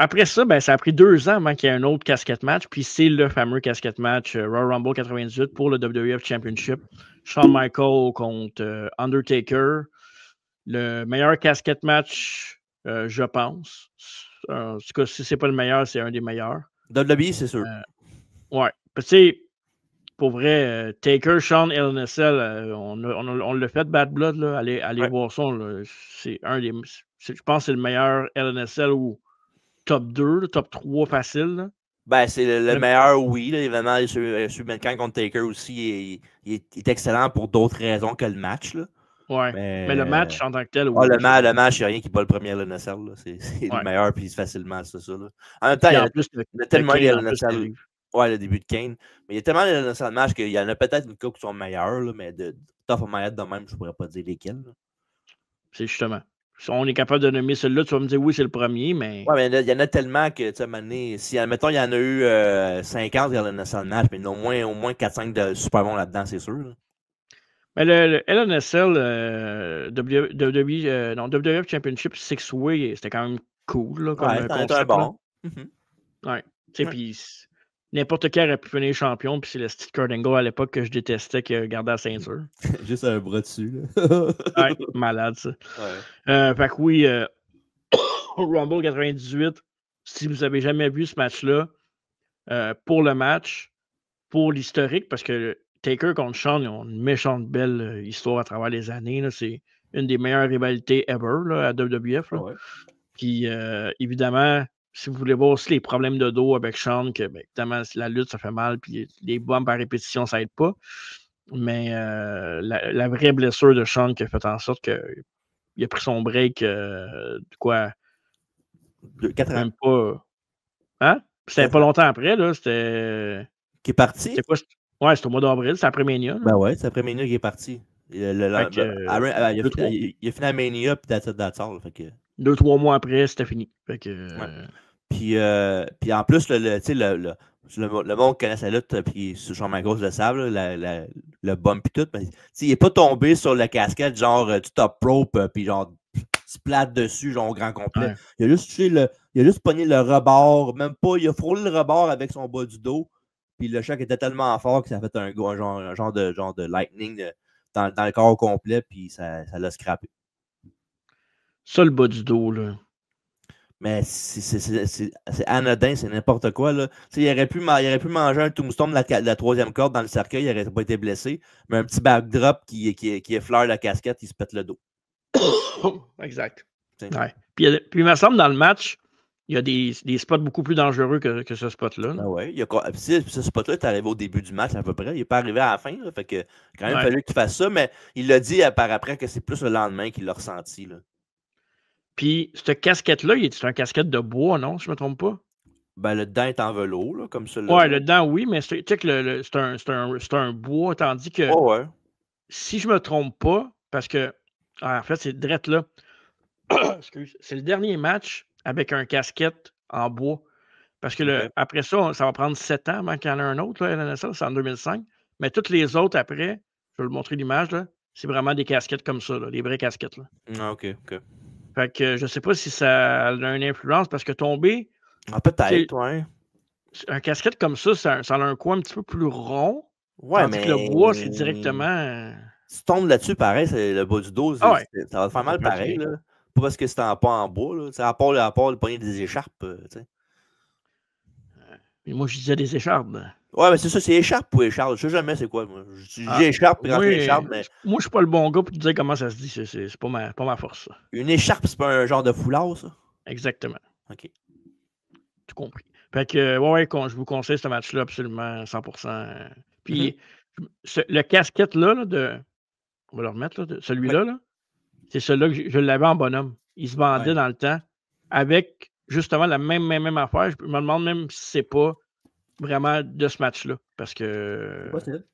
Après ça, ben, ça a pris 2 ans avant qu'il y ait un autre casquette match, puis c'est le fameux casquette match Royal Rumble 98 pour le WWF Championship. Shawn Michaels contre Undertaker. Le meilleur casquette match, je pense. En tout cas, si c'est pas le meilleur, c'est un des meilleurs. WWE, c'est sûr. Ouais. Tu sais, pour vrai, Taker, Shawn, LNSL, on l'a fait Bad Blood, là. Allez voir ça. C'est un des. Je pense que c'est le meilleur LNSL ou top 2, top 3 facile. Là. Ben, c'est le meilleur, oui. Là, évidemment, celui Mankind contre Taker aussi, il est excellent pour d'autres raisons que le match. Là. Ouais. Mais le match en tant que tel. Oui, le match, il n'y a rien qui bat le premier LNSL. C'est le meilleur, puis facilement, c'est ça. Là. En même temps, il y a tellement de LNSL. Ouais, le début de Kane. Mais il y a tellement de LNSL match qu'il y en a peut-être une couple qui sont meilleurs, là, mais de top of my head de même, je ne pourrais pas dire lesquels. Là. C'est justement. Si on est capable de nommer celui-là, tu vas me dire oui, c'est le premier, mais. Ouais, mais il y en a tellement que, tu sais, si, admettons, il y en a eu 50 dans le National Match, mais il y en a au moins 4-5 de super bons là-dedans, c'est sûr. Là. Mais le LNSL, WWF Championship 6-Way, c'était quand même cool. Là, comme c'était un bon. Ouais. Tu sais, puis n'importe qui aurait pu finir champion, puis c'est le Steve Kurt Angle à l'époque que je détestais qui gardait la ceinture. Juste un bras dessus. Là. Ouais, malade, ça. Ouais. Fait que oui, Rumble 98, si vous avez jamais vu ce match-là, pour le match, pour l'historique, parce que Taker contre Shawn, ils ont une méchante belle histoire à travers les années. Là. C'est une des meilleures rivalités ever là, à WWF. Là. Puis évidemment, si vous voulez voir aussi les problèmes de dos avec Shawn, que ben, évidemment, la lutte, ça fait mal, puis les bombes par répétition, ça aide pas. Mais la vraie blessure de Shawn qui a fait en sorte qu'il a pris son break de quoi? 4 ans. Même pas. Hein? C'était pas longtemps après, là. C'était. Qui est parti? C'était quoi? Ouais, c'était au mois d'avril, c'est après Mania. Là. Ben ouais, c'est après Mania qu'il est parti. Il a fini à Mania, puis that's all. Fait que... 2-3 mois après, c'était fini. Fait que, Puis en plus, le monde connaît sa lutte, puis Shawn Michaels le savent, le bump et tout. Mais il n'est pas tombé sur la casquette genre du top rope, puis genre splat dessus, genre au grand complet. Ouais. Il a juste touché il a juste pogné le rebord, même pas, il a frôlé le rebord avec son bas du dos. Puis le choc était tellement fort que ça a fait un genre de lightning dans le corps au complet, puis ça l'a scrappé. Ça, le bas du dos, là. Mais c'est anodin, c'est n'importe quoi. Là. Il aurait pu manger un tombstone de la troisième corde dans le cercueil, il n'aurait pas été blessé. Mais un petit backdrop qui effleure la casquette, il se pète le dos. Exact. Ouais. Puis il me semble dans le match, il y a des spots beaucoup plus dangereux que ce spot-là. Ah ouais. Ce spot-là est arrivé au début du match à peu près. Il n'est pas arrivé à la fin. Là, fait que quand même, il fallu qu'il fasse ça. Mais il l'a dit par après que c'est plus le lendemain qu'il l'a ressenti. Là. Puis, cette casquette-là, c'est un casquette de bois, non? Si je ne me trompe pas. Ben, le dedans est en velours, là, comme ça. Ouais, le dedans, oui, mais tu sais que c'est un bois, tandis que si je ne me trompe pas, parce que, en fait, c'est drette là. Excuse, c'est le dernier match avec un casquette en bois. Parce que après ça, ça va prendre 7 ans avant qu'il y en ait un autre, là, LNSL, c'est en 2005. Mais toutes les autres après, je vais vous montrer l'image, là, c'est vraiment des casquettes comme ça, là, des vraies casquettes. Là. Ah, OK. Fait que je sais pas si ça a une influence parce que tomber. Ah, peut-être, ouais. Un casquette comme ça a un coin un petit peu plus rond. Ouais, Tandis que le bois, c'est directement. Si tu tombes là-dessus, pareil, c'est le bas du dos, Ah ouais. ça va te faire mal pareil. Là. Pas parce que c'est pas en bois. Là. À part le poignet des écharpes. Moi, je disais des écharpes. Ouais, mais c'est ça, c'est écharpe ou écharpe. Je sais jamais c'est quoi. Moi. Je dis écharpe quand c'est écharpe, mais. Moi, je suis pas le bon gars pour te dire comment ça se dit. C'est pas ma force. Ça. Une écharpe, c'est pas un genre de foulard, ça? Exactement. OK. Tout compris. Fait que, ouais, je vous conseille ce match-là absolument 100%. Puis, le casquette-là, on va le remettre, là, celui-là, là, c'est celui-là que je l'avais en bonhomme. Il se vendait dans le temps avec justement la même affaire. Je me demande même si c'est pas vraiment de ce match-là. Parce que. C'est possible.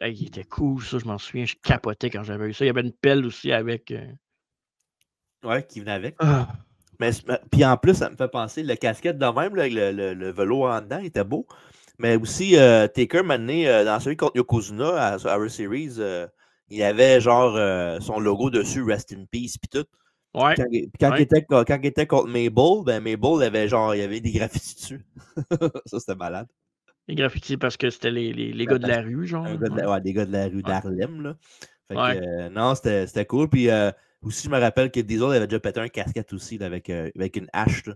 Il était cool, ça, je m'en souviens. Je capotais quand j'avais eu ça. Il y avait une pelle aussi avec. Ouais, qui venait avec. Mais puis en plus, ça me fait penser, le casquette de même, là, avec le velours en dedans, il était beau. Mais aussi, Taker m'a donné, dans celui contre Yokozuna à Survivor Series, il avait genre son logo dessus, Rest in Peace, puis tout. Ouais. Quand il était contre Mabel, ben Mabel il y avait des graffitis dessus. Ça, c'était malade. Les graffitis parce que c'était les gars de la rue, genre. Des gars de la rue d'Harlem, là. Fait que, non, c'était cool. Puis aussi, je me rappelle que Diesel avait déjà pété un casquette aussi là, avec une hache. Là,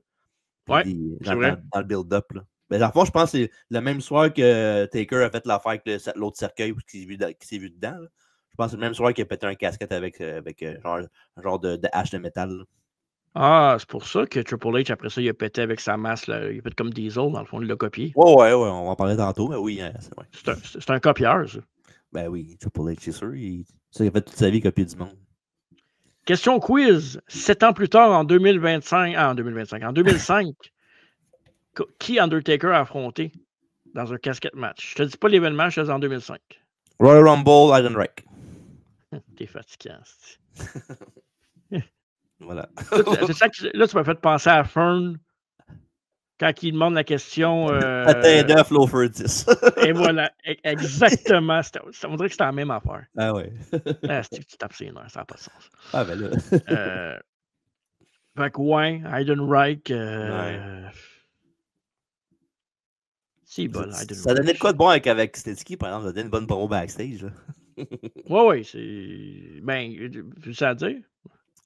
c'est vrai. Dans le build-up. Mais dans le fond, je pense que c'est le même soir que Taker a fait l'affaire avec l'autre cercueil qui s'est vu dedans. Là. Je pense que c'est le même soir qu'il a pété un casquette avec un genre de hache de métal. Là. Ah, c'est pour ça que Triple H, après ça, il a pété avec sa masse. Là. Il a fait comme Diesel, dans le fond, il l'a copié. Ouais, on va en parler tantôt, mais oui, c'est vrai. C'est un copieur, ça. Ben oui, Triple H, c'est sûr. Il a fait toute sa vie copier du monde. Question quiz. 7 ans plus tard, en 2025. En 2005, qui Undertaker a affronté dans un casquette match? Je te dis pas l'événement, je te dis en 2005. Royal Rumble, Eisenreich. T'es fatiguant. Voilà. C'est ça que là, tu m'as fait penser à Fern quand il demande la question. Patin d'œuf, Loafer 10. Et voilà, exactement. On dirait que c'était la même affaire. Ah ouais. Tu tapes ses nerfs, ça n'a pas de sens. Ah ben là. Fait que ouais, Heidenreich. C'est bon, Heidenreich. Ça donnait de quoi de bon avec Snitsky, par exemple. Ça donnait une bonne promo backstage. Là. Ouais, c'est. Ben, tu sais à dire?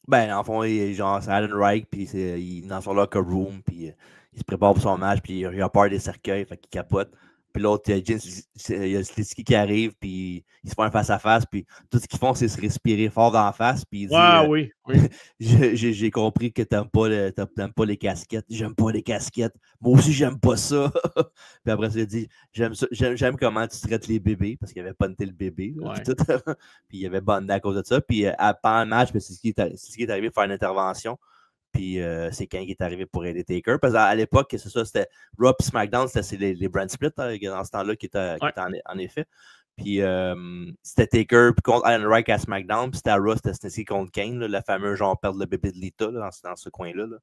Ben, en fond, genre, c'est Heidenreich, puis il est dans son locker room, puis il se prépare pour son match, puis il a peur des cercueils, fait qu'il capote. Puis l'autre, il y a Snitsky qui arrive, puis il se fait un face-à-face, puis tout ce qu'ils font, c'est se respirer fort d'en face, puis il dit oui. j'ai compris que t'aimes pas les casquettes. J'aime pas les casquettes. Moi aussi, j'aime pas ça. Puis après, il dit j'aime comment tu traites les bébés, parce qu'il avait punté le bébé. Là, puis il avait bondé à cause de ça. Puis pendant le match, c'est ce qui est arrivé pour faire une intervention. Puis c'est Kane qui est arrivé pour aider Taker. Parce qu'à l'époque, c'est ça, c'était Raw et SmackDown, c'était les brand splits dans ce temps-là qui était en effet. Puis c'était Taker contre Heidenreich à SmackDown. Puis c'était à Raw, c'était Snitsky contre Kane, là, le fameux genre perdre le bébé de Lita là, dans ce coin-là. Là.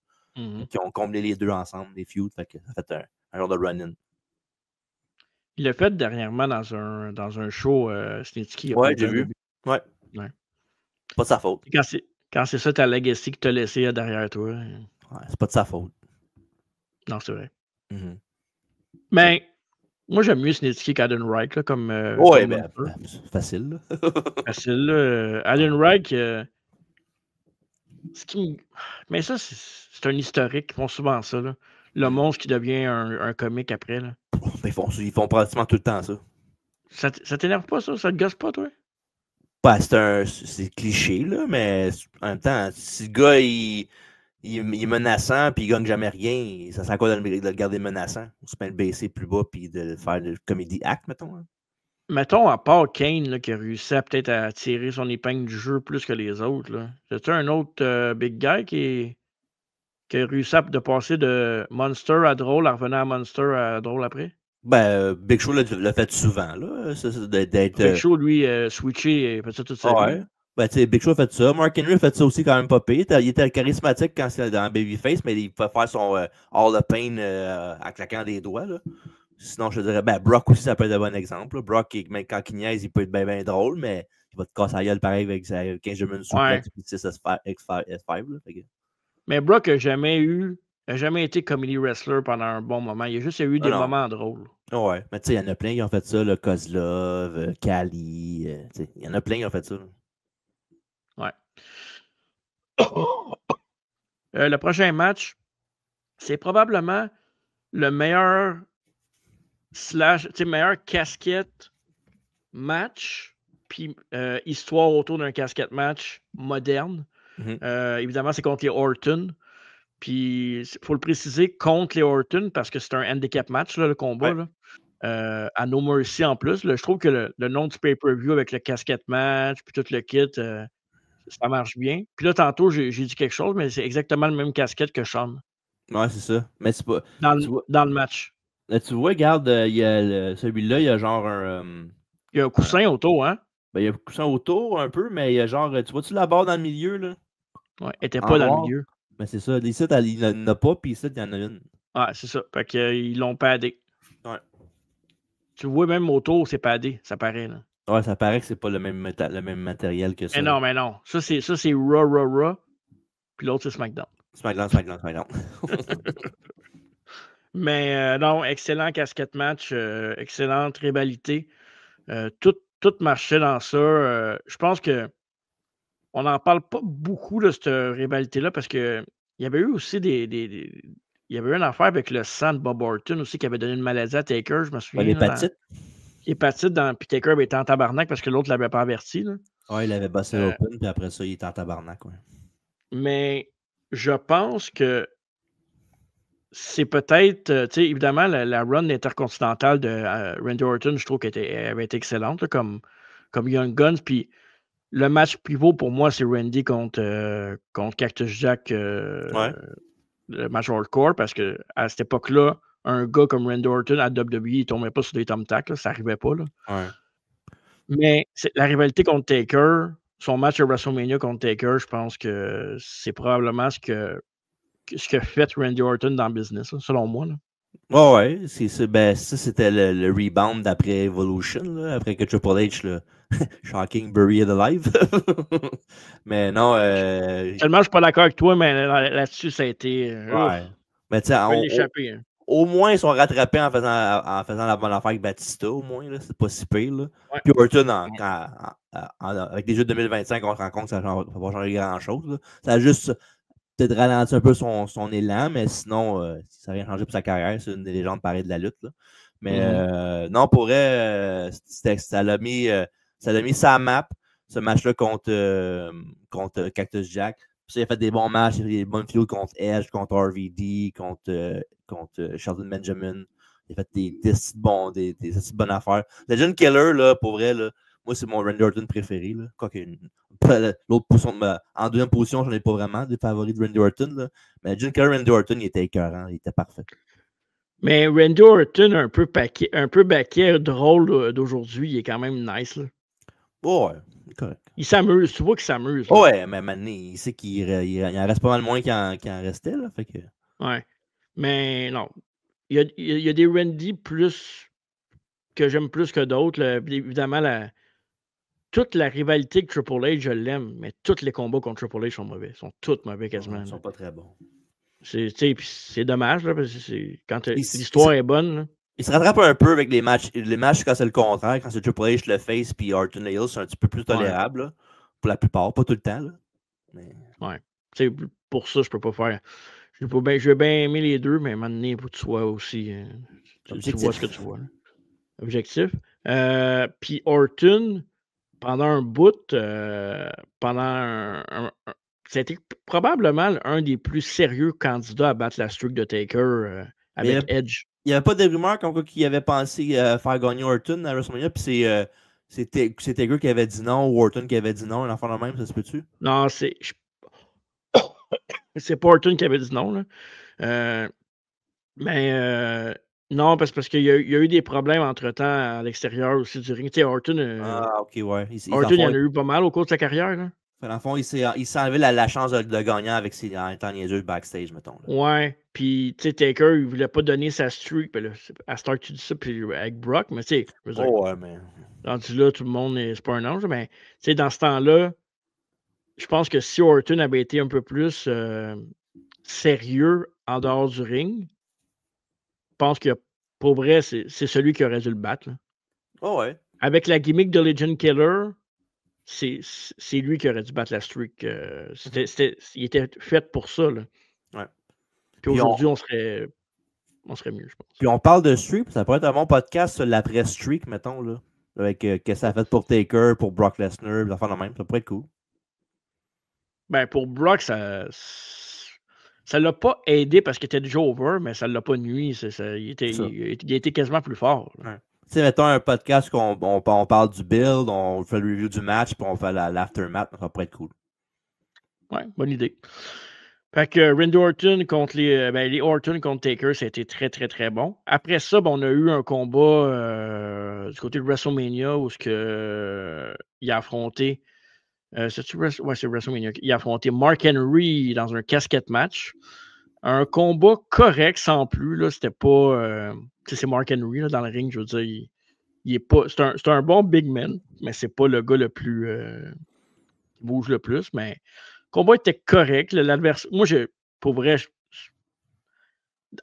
Qui ont comblé les deux ensemble, les feuds. Fait que ça fait un genre de run-in. Il l'a fait dernièrement dans un show Snitsky. Ouais, j'ai vu. Ouais. Pas de sa faute. Quand c'est ça ta legacy que tu as laissé derrière toi. Ouais, c'est pas de sa faute. Non, c'est vrai. Mais moi, j'aime mieux Snitsky qu'Eidenreich comme. Ouais, ben, c'est facile. Facile. Heidenreich, mais ça, c'est un historique. Ils font souvent ça. Là. Le monstre qui devient un comique après. Là. Ils font pratiquement tout le temps ça. Ça t'énerve pas, ça? Ça te gosse pas, toi? Ben, c'est cliché, là, mais en même temps, si le gars, il est menaçant puis il gagne jamais rien, ça sert à quoi de le garder menaçant? On se met le baisser plus bas puis de faire le comédie act, mettons. Hein? Mettons, à part Kane, là, qui a réussi peut-être à tirer son épingle du jeu plus que les autres, là. C'est-tu un autre big guy qui a réussi à passer de Monster à drôle, à revenir à Monster à drôle après? Ben, Big Show l'a fait souvent, là. Big Show, lui, switché, il fait ça toute sa vie. Ben, tu sais, Big Show a fait ça. Mark Henry a fait ça aussi quand même pas pire. Il était charismatique quand c'était dans Babyface, mais il pouvait faire son All the Pain en claquant des doigts, là. Sinon, je te dirais, ben, Brock aussi, ça peut être un bon exemple. Là. Brock, quand il niaise, il peut être bien drôle, mais va te casser la gueule pareil avec 15 minutes souplex puis 6 S5. Là, Mais Brock n'a jamais été comedy wrestler pendant un bon moment. Il a juste eu des moments drôles. Ouais, mais tu sais, il y en a plein qui ont fait ça, le Kozlov, Kali, il y en a plein qui ont fait ça. Là. Ouais. Le prochain match, c'est probablement le meilleur casquette match, puis histoire autour d'un casquette match moderne. Évidemment, c'est contre les Orton. Puis, il faut le préciser, contre les Orton, parce que c'est un handicap match, là, le combat. Ouais. Là. À No Mercy en plus. Là, je trouve que le nom du pay-per-view avec le casquette match, puis tout le kit, ça marche bien. Puis là, tantôt, j'ai dit quelque chose, mais c'est exactement le même casquette que Shawn. Ouais, c'est ça. Mais c'est pas. Dans le match. Là, tu vois, regarde, celui-là, il y a genre un. Il y a un coussin autour, hein? Ben, il y a un coussin autour un peu, mais il y a genre. Tu vois-tu la barre dans le milieu, là? Ouais, elle était pas dans le milieu. Ben, c'est ça. Ici, il n'en a pas, puis ici, il y en a une. Ah, c'est ça. Fait qu'ils l'ont padé. Ouais. Tu vois, même autour, c'est padé. Ça paraît, là. Ouais, ça paraît que c'est pas le même matériel que ça. Mais non. Ça, c'est Raw. Puis l'autre, c'est SmackDown. SmackDown. Mais non, excellent casquette match, excellente rivalité. Tout marchait dans ça. Je pense que on n'en parle pas beaucoup de cette rivalité-là parce que il y avait eu aussi il y avait eu une affaire avec le sang de Bob Orton aussi qui avait donné une maladie à Taker, je me souviens. L'hépatite. L'hépatite, puis Taker était en tabarnak parce que l'autre ne l'avait pas averti. Là. Ouais, il avait bossé l'open, puis après ça, il était en tabarnak. Ouais. Mais je pense que c'est peut-être, tu sais, évidemment, la run intercontinentale de Randy Orton, je trouve qu'elle avait été excellente, là, comme Young Guns. Puis le match pivot pour moi, c'est Randy contre Cactus Jack, le match hardcore, parce que à cette époque-là, un gars comme Randy Orton à WWE, il ne tombait pas sur des thumbtacks, ça n'arrivait pas. Là. Ouais. Mais la rivalité contre Taker, son match à WrestleMania contre Taker, je pense que c'est probablement ce que fait Randy Orton dans le business, là, selon moi. Là. Ouais, ça, c'était le rebound d'après Evolution, là, après que Triple H, là, shocking, buried alive. Mais non. Tellement, je suis pas d'accord avec toi, mais là-dessus, ça a été. Ouais. Mais tu sais, au moins, ils sont rattrapés en faisant la bonne affaire avec Batista, au moins, là, c'est pas si pire. Là. Ouais. Puis Orton, avec les jeux de 2025, on se rend compte que ça va pas changer grand-chose. Là. Ça a juste peut-être ralenti un peu son élan, mais sinon, ça n'a rien changé pour sa carrière. C'est une des légendes pareilles de la lutte. Là. Mais non, pour elle, ça l'a mis sa map, ce match-là contre Cactus Jack. Puis, il a fait des bons matchs, il a fait des bonnes feuds contre Edge, contre RVD, contre Shelton Benjamin. Il a fait des bonnes affaires. Legend Killer, là, pour vrai, là, moi, c'est mon Randy Orton préféré. Là. L'autre position, en deuxième position, j'en ai pas vraiment des favoris de Randy Orton. Là. Mais Legend Killer, Randy Orton, il était écœurant, il était parfait. Mais Randy Orton, un peu baquet drôle d'aujourd'hui, il est quand même nice. Là. Ouais, correct. Il s'amuse, tu vois qu'il s'amuse. Là. Ouais, mais maintenant, il sait qu'il en reste pas mal moins qu'il en restait. Là, fait que... Ouais. Mais non. Il y a des Randy que j'aime plus que d'autres. Évidemment, toute la rivalité avec Triple H, je l'aime, mais tous les combats contre Triple H sont mauvais. Ils sont tous mauvais quasiment. Ils sont pas très bons. C'est dommage, là, parce que quand l'histoire est bonne. Là. Il se rattrape un peu avec les matchs. Les matchs, quand c'est le contraire, quand c'est Triple H le face puis Orton Hill, c'est un petit peu plus tolérable. Là, pour la plupart, pas tout le temps. Là. Mais... Ouais. Pour ça, je peux pas faire. Je vais bien aimer les deux, mais maintenant, il faut que tu sois aussi. Tu vois ce que tu vois. Là. Objectif. Puis Orton, pendant un bout, c'était probablement un des plus sérieux candidats à battre la streak de Taker avec Edge. Il n'y avait pas de rumeurs comme quoi qu'il avait pensé faire gagner Orton à WrestleMania, puis c'est Taker qui avait dit non ou Orton qui avait dit non, l'enfant de même, ça se peut-tu? Non, c'est pas Orton qui avait dit non. Là. Mais non, parce qu'il y a eu des problèmes entre-temps à l'extérieur aussi du ring. Tu sais, Orton, ok, ouais. Orton, il y en a eu pas mal au cours de sa carrière. Là. Dans le fond, il s'est enlevé la chance de gagner en étant niaiseux backstage, mettons. Là. Ouais, puis tu sais, Taker, il voulait pas donner sa streak. Ben là, à Stark, tu dis ça, puis avec Brock, mais tu sais, ouais, mais. rendu là, tout le monde, c'est pas un ange, mais tu sais, dans ce temps-là, je pense que si Orton avait été un peu plus sérieux en dehors du ring, je pense que pour vrai, c'est celui qui aurait dû le battre. Là. Oh ouais. Avec la gimmick de Legend Killer, c'est lui qui aurait dû battre la streak. Il était fait pour ça. Là. Ouais. Puis aujourd'hui, on serait mieux, je pense. Puis on parle de streak, ça pourrait être un bon podcast sur l'après-streak, mettons, là. Avec qu'est-ce que ça a fait pour Taker, pour Brock Lesnar, des affaires de même. Ça pourrait être cool. Ben, pour Brock, ça l'a pas aidé parce qu'il était déjà over, mais ça l'a pas nuit. Il a été quasiment plus fort. Ouais. Tu sais, mettons un podcast qu'on parle du build, on fait le review du match, puis on fait l'aftermath, ça pourrait être cool. Ouais, bonne idée. Fait que Randy Orton contre les Orton contre Taker, ça a été très, très, très bon. Après ça, on a eu un combat du côté de WrestleMania où il a affronté. C'est WrestleMania. Il a affronté Mark Henry dans un casquette match. Un combat correct sans plus. Là, c'était pas. C'est Mark Henry là, dans le ring, je veux dire. Il est pas. C'est un bon big man, mais c'est pas le gars le plus. Qui bouge le plus. Mais le combat était correct. L'adversaire. Moi, pour vrai,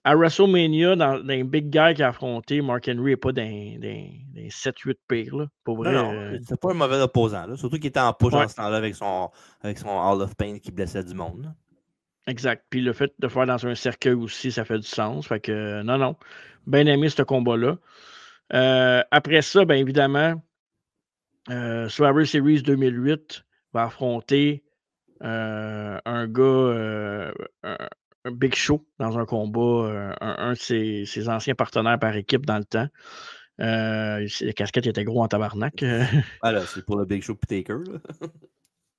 à WrestleMania, dans les big guys qu'il a affronté, Mark Henry n'est pas dans 7-8 pires. Là, pour vrai. Non, c'était pas un mauvais opposant. Là. Surtout qu'il était en push en ce temps-là avec son Hall of Pain qui blessait du monde. Là. Exact. Puis le fait de faire dans un cercueil aussi, ça fait du sens. Fait que non. Bien aimé ce combat-là. Après ça, bien évidemment, Survivor Series 2008 va affronter un gars, un Big Show dans un combat, un de ses anciens partenaires par équipe dans le temps. Les casquettes étaient gros en tabarnak. Là, c'est pour le Big Show et Taker.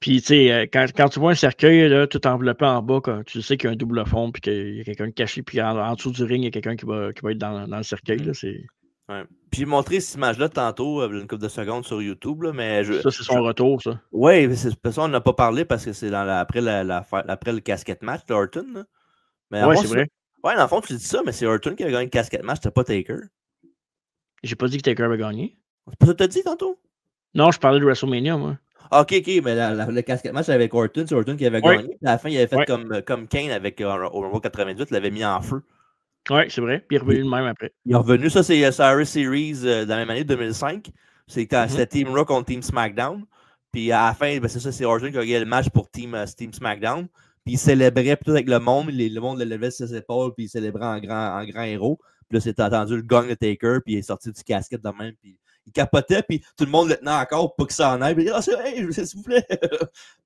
Puis, tu sais, quand tu vois un cercueil là, tout enveloppé en bas, tu sais qu'il y a un double fond, puis qu'il y a quelqu'un caché, puis en dessous du ring, il y a quelqu'un qui va être dans le cercueil. Là, ouais. Puis j'ai montré cette image-là tantôt, une couple de secondes sur YouTube. Là, mais ça, c'est son retour, ça. Oui, ça, on n'a pas parlé parce que c'est après le casquette match d'Orton. Oui, c'est vrai. Ouais, dans le fond, tu dis ça, mais c'est Orton qui a gagné le casquette match, c'était pas Taker. J'ai pas dit que Taker avait gagné. C'est pas ça que t'as dit tantôt? Non, je parlais de WrestleMania, moi. OK, mais le casquette match avec Orton, c'est Orton qui avait gagné. Puis à la fin, il avait fait comme Kane avec au Rumble 98, il l'avait mis en feu. Oui, c'est vrai. Puis il est revenu le même après. Il est revenu, ça, c'est Survivor Series dans la même année, 2005. C'était Team Raw contre Team SmackDown. Puis à la fin, c'est ça, c'est Orton qui a gagné le match pour Team SmackDown. Puis il célébrait plutôt avec le monde. Le monde le levait sur ses épaules, puis il célébrait en grand héros. Puis là, c'était entendu le gong de Taker, puis il est sorti du casquette de même. Puis il capotait, puis tout le monde le tenait encore pour pas qu'il s'en aille. Puis il dit, hey, s'il vous plaît.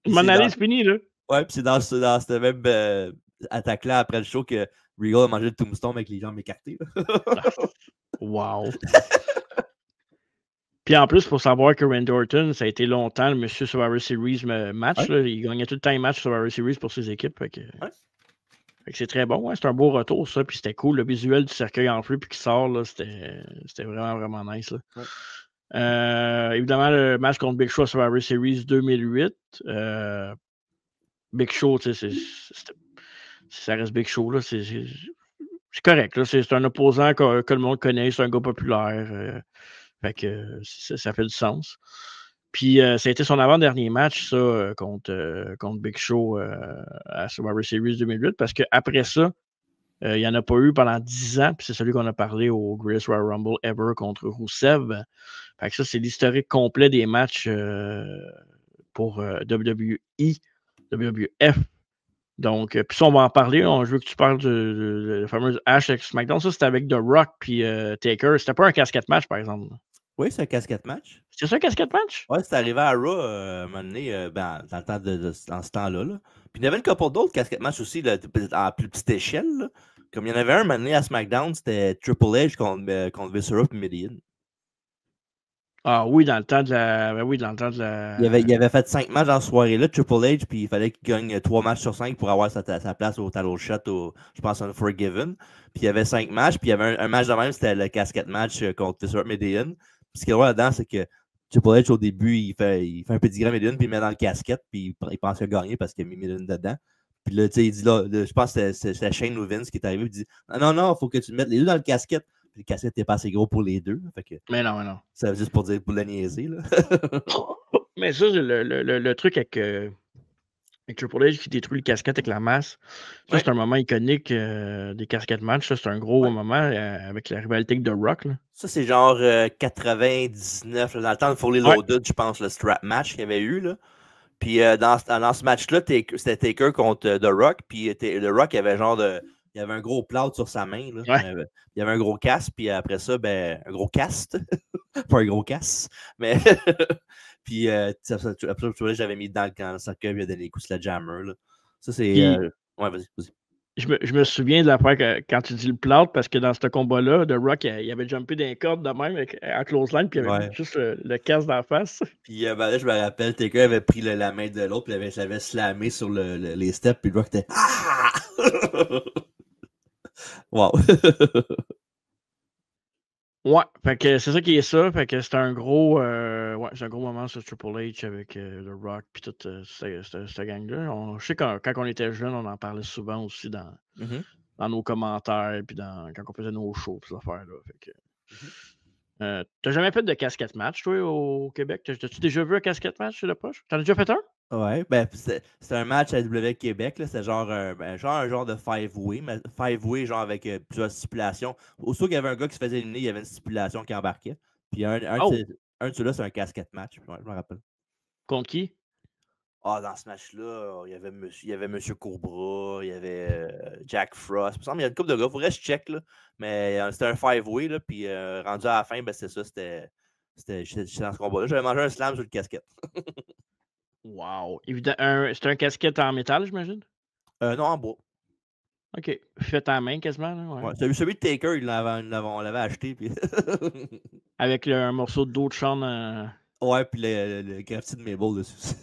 Mon année, c'est fini, là. Ouais, puis c'est dans cette même attaque-là après le show que Regal a mangé le tombstone avec les jambes écartées. Wow. Puis en plus, il faut savoir que Randy Orton, ça a été longtemps le monsieur Survivor Series match. Ouais. Là, il gagnait tout le temps les matchs Survivor Series pour ses équipes. Fait que c'est très bon. Ouais, c'est un beau retour, ça. Puis c'était cool. Le visuel du cercueil en feu puis qui sort, là, c'était vraiment, vraiment nice. Là. Ouais. Évidemment, le match contre Big Show à Survivor Series 2008. Big Show, tu sais, ça reste Big Show. Là, c'est correct. Là. C'est un opposant que le monde connaît. C'est un gars populaire. Fait que ça fait du sens. Puis ça a été son avant-dernier match, ça, contre Big Show à Survivor Series 2008, parce qu'après ça, il n'y en a pas eu pendant 10 ans, puis c'est celui qu'on a parlé au Greatest Royal Rumble Ever contre Rusev. Fait que ça, c'est l'historique complet des matchs pour WWE, WWF. Donc, puis ça, on va en parler. Je veux que tu parles de la fameuse Ash avec SmackDown. Ça, c'était avec The Rock puis Taker. C'était pas un casquette match, par exemple. Oui, c'est un casquette match. C'est ça, un casquette match? Oui, c'est arrivé à Raw à un moment donné, dans le temps dans ce temps-là. Là. Puis il y avait une couple d'autres casquette match aussi, là, à plus petite échelle. Là. Comme il y en avait un moment donné à SmackDown, c'était Triple H contre Viscera et Mideon. Ah oui, dans le temps de la. Ben oui, dans le temps de la. Il avait fait 5 matchs dans la soirée-là, Triple H, puis il fallait qu'il gagne 3 matchs sur 5 pour avoir sa place au title shot, je pense, Unforgiven. Puis il y avait 5 matchs, puis il y avait un match de même, c'était le casquette match contre Viscera et Mideon. Puis ce qu'il y a là-dedans, c'est que Triple H, au début, il fait un pedigree à Middleton, puis il met dans le casquette, puis il pense qu'il a gagné parce qu'il a mis Middleton dedans. Puis là, tu sais, il dit là, je pense que c'est Shane ou Vince qui est arrivé, il dit non, il faut que tu mettes les deux dans le casquette. Puis le casquette n'est pas assez gros pour les deux. Fait que, mais non. ça veut juste pour dire pour le niaiser. Là. Mais ça, le truc avec Triple H qui détruit le casquette avec la masse, ça, c'est un moment iconique des casquettes match. Ça, c'est un gros moment avec la rivalité avec The Rock. Là. Ça, c'est genre 99, là, dans le temps de Fully Loaded, je pense, le strap match qu'il y avait eu. Là. Puis dans ce match-là, c'était Taker contre The Rock. Puis The Rock, il avait il avait un gros plâtre sur sa main. Là. Ouais. Il y avait un gros casque. Puis après ça, ben, un gros cast. Pas un gros casse. Mais. Puis après ça, j'avais mis dans le cercueil. Il a donné les coups sur la jammer. Là. Ça, c'est. Ouais, vas-y. Je me souviens de l'affaire quand tu dis le plâtre, parce que dans ce combat-là, The Rock, il avait jumpé d'un corde de même en close line, puis il avait juste le casque d'en face. Puis ben là, je me rappelle, Taker avait pris la main de l'autre, puis il l'avait slammé sur les steps, puis le Rock était Ah! Wow! Ouais, fait que c'est ça qui est ça. Fait que c'est un gros c'est un gros moment sur Triple H avec The Rock puis toute cette gang-là. Je sais quand on était jeune, on en parlait souvent aussi dans nos commentaires puis quand on faisait nos shows pis ces affaires-là. Fait que t'as jamais fait de casquette match, toi, au Québec? T'as-tu déjà vu un casquette match sur le poche? T'en as déjà fait un? Ouais, ben c'est un match à W Québec, là, c'est genre un genre de five-way, mais five-way, genre avec plusieurs stipulations. Aussitôt qu'il y avait un gars qui se faisait éliminer, il y avait une stipulation qui embarquait. Puis un de ceux-là, c'est un casquette match, ouais, je me rappelle. Contre qui? Ah, dans ce match-là, il y avait Monsieur Cobra, il y avait Jack Frost. Il me semble qu'il y a une couple de gars, il faudrait que je check, là. Mais c'était un five-way, là, puis rendu à la fin, ben c'est ça, j'étais dans ce combat-là. J'avais mangé un slam sur le casquette. Wow! C'est un casquette en métal, j'imagine? Non, en bois. OK. Fait à main quasiment, là, ouais. Celui de Taker, on l'avait acheté. Puis... Avec un morceau de dos de Sean. Ouais, puis le graffiti de Mabel dessus.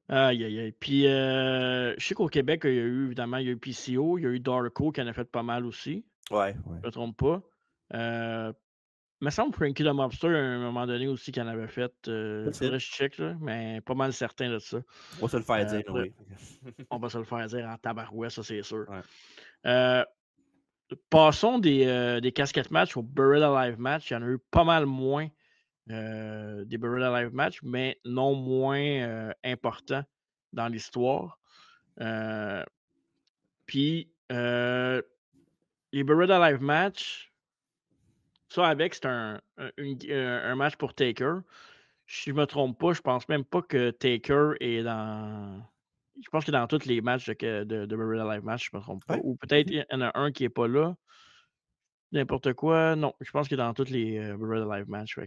Aïe, aïe, aïe. Puis, je sais qu'au Québec, il y a eu, évidemment, il y a eu PCO, il y a eu Darko qui en a fait pas mal aussi. Ouais. Je ne me trompe pas. Il me semble Frankie the Mobster, à un moment donné aussi, qui en avait fait. Il faudrait que je check, là, mais pas mal certain de ça. On va se le faire dire, oui. On va se le faire dire en tabarouette, ça, c'est sûr. Ouais. Passons des casquettes match au Buried Alive match. Il y en a eu pas mal moins des Buried Alive match, mais non moins importants dans l'histoire. Puis, les Buried Alive match, ça avec, c'est un match pour Taker. Si je me trompe pas, je pense même pas que Taker est dans. Je pense qu'il est dans tous les matchs de Buried Alive match, je me trompe pas. Ouais. Ou peut-être il y en a un qui est pas là. N'importe quoi. Non, je pense qu'il est dans tous les Buried Alive match.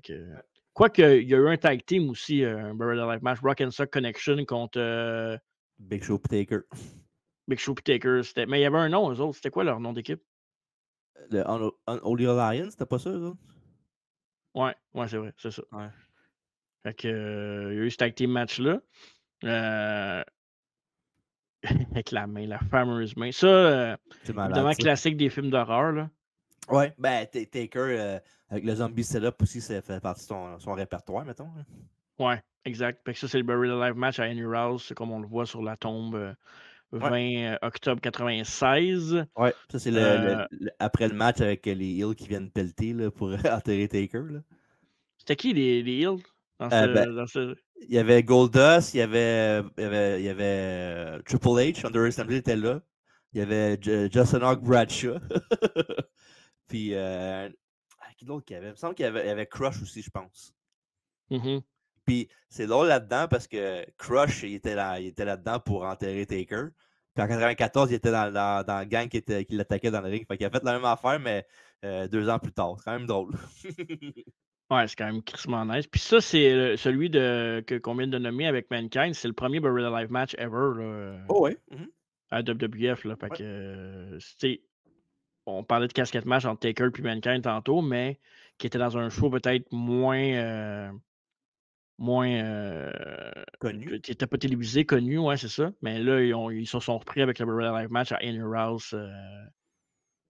Quoique, il y a eu un tag team aussi, un Buried Alive match, Rock and Sock Connection contre Big Show Taker. Big Show Taker. Mais il y avait un nom, eux autres. C'était quoi leur nom d'équipe? Le Unholy Alliance, c'était pas ça, eux autres? Ouais, c'est vrai, c'est ça. Ouais. Fait que, il y a eu ce tag team match-là. Avec la main, la fameuse main. Ça, évidemment, classique des films d'horreur, là. Ouais, ben, Taker, avec le zombie setup aussi, ça fait partie de son répertoire, mettons. Hein. Ouais, exact. Fait que ça, c'est le Buried Alive match à Henry Rouse, c'est comme on le voit sur la tombe 20 octobre 96. Ouais, ça, c'est après le match avec les Hills qui viennent pelleter là, pour enterrer Taker. Là. C'était qui les Hills dans il y avait Goldust, il y avait Triple H, Under Assembly était là. Il y avait Justin Hawk Bradshaw. Puis, qui d'autre qu'il y avait? Il me semble qu'il y avait Crush aussi, je pense. Puis, c'est drôle là-dedans parce que Crush, il était là-dedans pour enterrer Taker. Puis en 94, il était dans le gang qui l'attaquait dans le ring. Fait qu'il a fait la même affaire, mais 2 ans plus tard. C'est quand même drôle. Ouais, c'est quand même crissement nice. Puis ça, c'est celui qu'on vient de nommer avec Mankind. C'est le premier Buried Alive match ever là, ouais. à WWF. Là. Fait que, on parlait de casquette match entre Taker et Mankind tantôt, mais qui était dans un show peut-être moins connu. Qui n'était pas télévisé, connu, ouais, c'est ça. Mais là, ils se sont repris avec le Buried Alive match à Henry Rouse.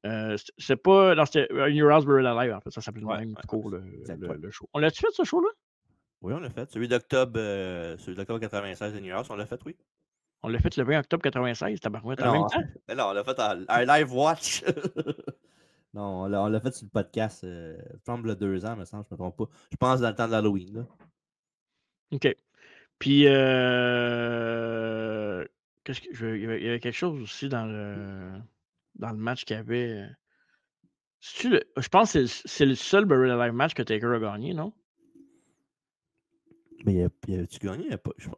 C'est pas. Non, c'était In Your House Buried Alive, en fait. Ça s'appelait Ouais, même ouais, tout court, ouais. le show. On l'a-tu fait, ce show-là? Oui, on l'a fait. Celui d'octobre 96 In Your House, on l'a fait, oui. On l'a fait le 20 octobre 96, tabarouette, en même temps? Non, on l'a fait en live watch. Non, on l'a fait sur le podcast, il semble 2 ans, me semble, je me trompe pas. Je pense dans le temps de l'Halloween, là. OK. Puis, qu'est-ce que il y avait quelque chose aussi dans le match qu'il y avait. Je pense que c'est le seul Buried Alive match que Taker a gagné, non? Mais il avait-tu gagné?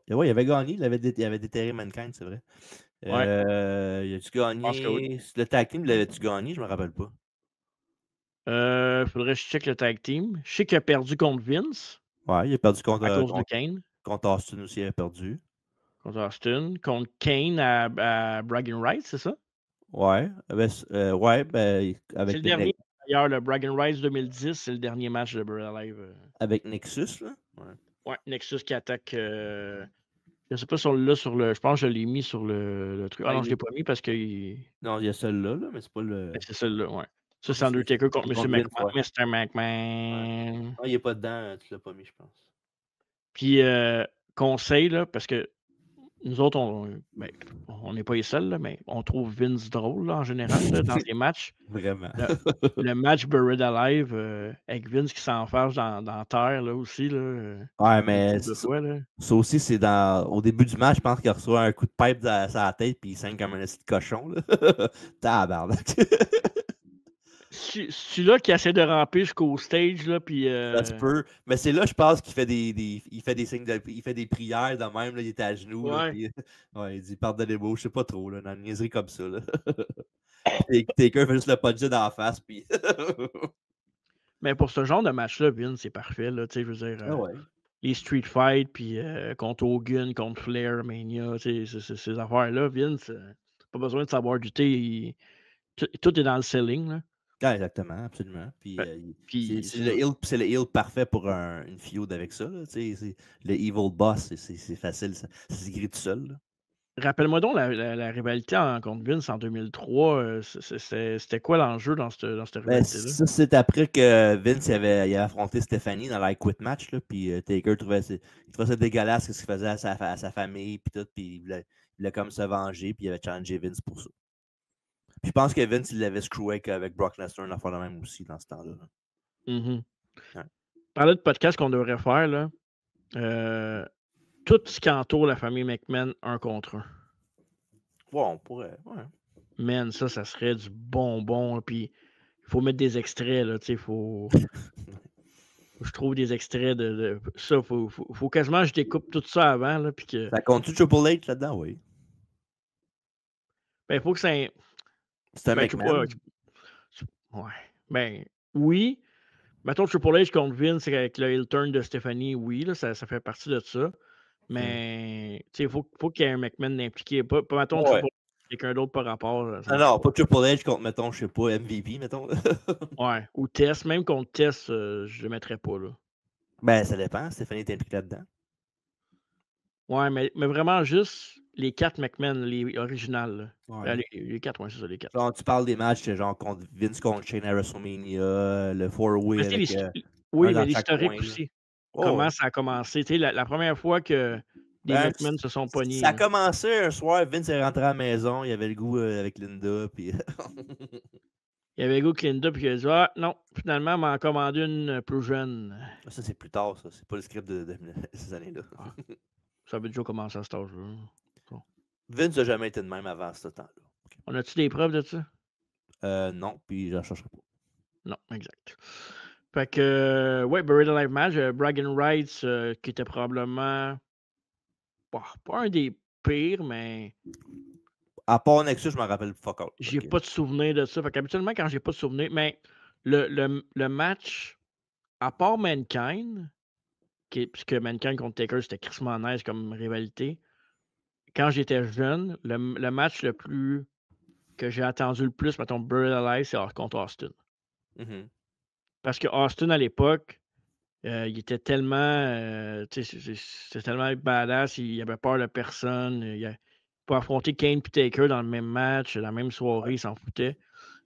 Ouais, il avait gagné, il avait déterré Mankind, c'est vrai. Ouais, Il a-tu je pense que oui. gagné? Le tag team, l'avais-tu gagné? Je me rappelle pas. Faudrait que je check le tag team. Je sais qu'il a perdu contre Vince Ouais, il a perdu à cause de Kane. contre Austin aussi, il avait perdu. Contre Austin. Contre Kane à Bragging Rights, c'est ça? Ouais, ouais, ben, C'est le dernier, d'ailleurs, le Bragging Rights 2010, c'est le dernier match de Buried Alive. Avec Nexus, là. Ouais, Nexus qui attaque. Je sais pas si on l'a sur le. Je pense que je l'ai mis sur le truc. Ah non, je l'ai pas mis parce que. Non, il y a celui-là, là, mais c'est pas le. C'est celle-là, ouais. Ça, c'est Undertaker contre contre Mr. Vince, McMahon. ouais. Mr. McMahon. Non, il est pas dedans, tu l'as pas mis, je pense. Puis, conseil, là, parce que nous autres, on n'est pas les seuls, là, mais on trouve Vince drôle, là, en général, là, dans ses matchs. Vraiment. Le match Buried Alive avec Vince qui s'enfarge dans terre, là, aussi, là. Ouais, mais Fois, là. ça aussi, c'est au début du match, je pense qu'il reçoit un coup de pipe sur la tête puis il saigne comme un petit cochon, là. Tabarnak. Celui-là qui essaie de ramper jusqu'au stage, là, puis... Ça se peut. Mais c'est là, je pense qu'il fait il fait des signes il fait des prières de même, là, il est à genoux, là, Ouais. puis, ouais, il dit pardonnez-moi, je sais pas trop, là, dans une niaiserie comme ça, là. Taker fait juste le puncher dans la face, puis... Mais pour ce genre de match-là, Vince, c'est parfait, là, tu sais, je veux dire... Ah ouais. Les Street Fight, puis contre Hogan, contre Flair, Mania, ces affaires-là, Vince, pas besoin de savoir du thé. Tout est dans le selling. Là. Ah, exactement, absolument. Puis, puis c'est le heel parfait pour une feud avec ça. Là, c'est le Evil Boss, c'est facile, ça s'écrit tout seul. Là. Rappelle-moi donc la rivalité contre Vince en 2003. C'était quoi l'enjeu dans cette rivalité-là? Ça, c'est après que Vince il avait affronté Stephanie dans la Quit Match. Là, puis Taker trouvait ça dégueulasse ce qu'il faisait à sa famille. Puis tout, puis il voulait comme se venger. Puis il avait challengé Vince pour ça. Puis je pense que Vince, il l'avait screwé avec Brock Lesnar, une affaire de même aussi dans ce temps-là. Là. Mm-hmm. Ouais. Parler de podcast qu'on devrait faire, là, tout ce qui entoure la famille McMahon, un contre un. Ouais, on pourrait. Ouais. Man, ça serait du bonbon. Puis il faut mettre des extraits, là, tu sais, faut je trouve des extraits de ça. Faut quasiment que je découpe tout ça avant, là, puis que... Ça compte-tu Triple H là-dedans? Oui. Ben, il faut que ça... C'est un McMahon. Ouais. Ben, oui. Mettons Triple H contre Vince avec le heel turn de Stephanie, oui, là, ça fait partie de ça. Mais, tu sais, il faut qu'il y ait un McMahon impliqué. Pas mettons, Triple H, quelqu'un d'autre par rapport. Non, pas Triple H contre, mettons, je sais pas, MVP, mettons. Ouais. Ou Test. Même contre Test, je le mettrais pas, là. Ben, ça dépend. Stéphanie est impliquée là-dedans. Ouais, mais vraiment juste les 4 McMahon, les originales. Ouais. Les 4, ouais, c'est ça, les 4. Genre, tu parles des matchs, genre, contre Vince contre Shane à WrestleMania, le 4-way avec... oui, mais l'historique aussi. Comment ça a commencé. Tu sais, la première fois que les McMahon se sont pognés. Ça a commencé un soir, Vince est rentré à la maison, il avait le goût avec Linda, puis... Il y avait le goût avec Linda, puis il a dit « Ah, non, finalement, il m'a commandé une plus jeune. » Ça, c'est plus tard, ça. C'est pas le script de ces années-là. Ça avait déjà commencé à cet âge-là. Bon. Vince n'a jamais été de même avant ce temps-là. Okay. On a-tu des preuves de ça? Non, puis j'en chercherai pas. Non, exact. Fait que, ouais, Buried Alive match, Bragging Rights, qui était probablement pas un des pires, mais... À part Nexus, je m'en rappelle fuck out. J'ai pas de souvenir de ça. Fait qu'habituellement, quand j'ai pas de souvenir... Mais le match, à part Mankind, puisque Mankind contre Taker, c'était crissement nice comme rivalité. Quand j'étais jeune, le match le plus... que j'ai attendu le plus, mettons, Buried Alive, c'est contre Austin. Mm-hmm. Parce que Austin, à l'époque... il était tellement, c'était tellement badass, il avait peur de personne. Pour affronter Kane et Taker dans le même match, la même soirée, il s'en foutait.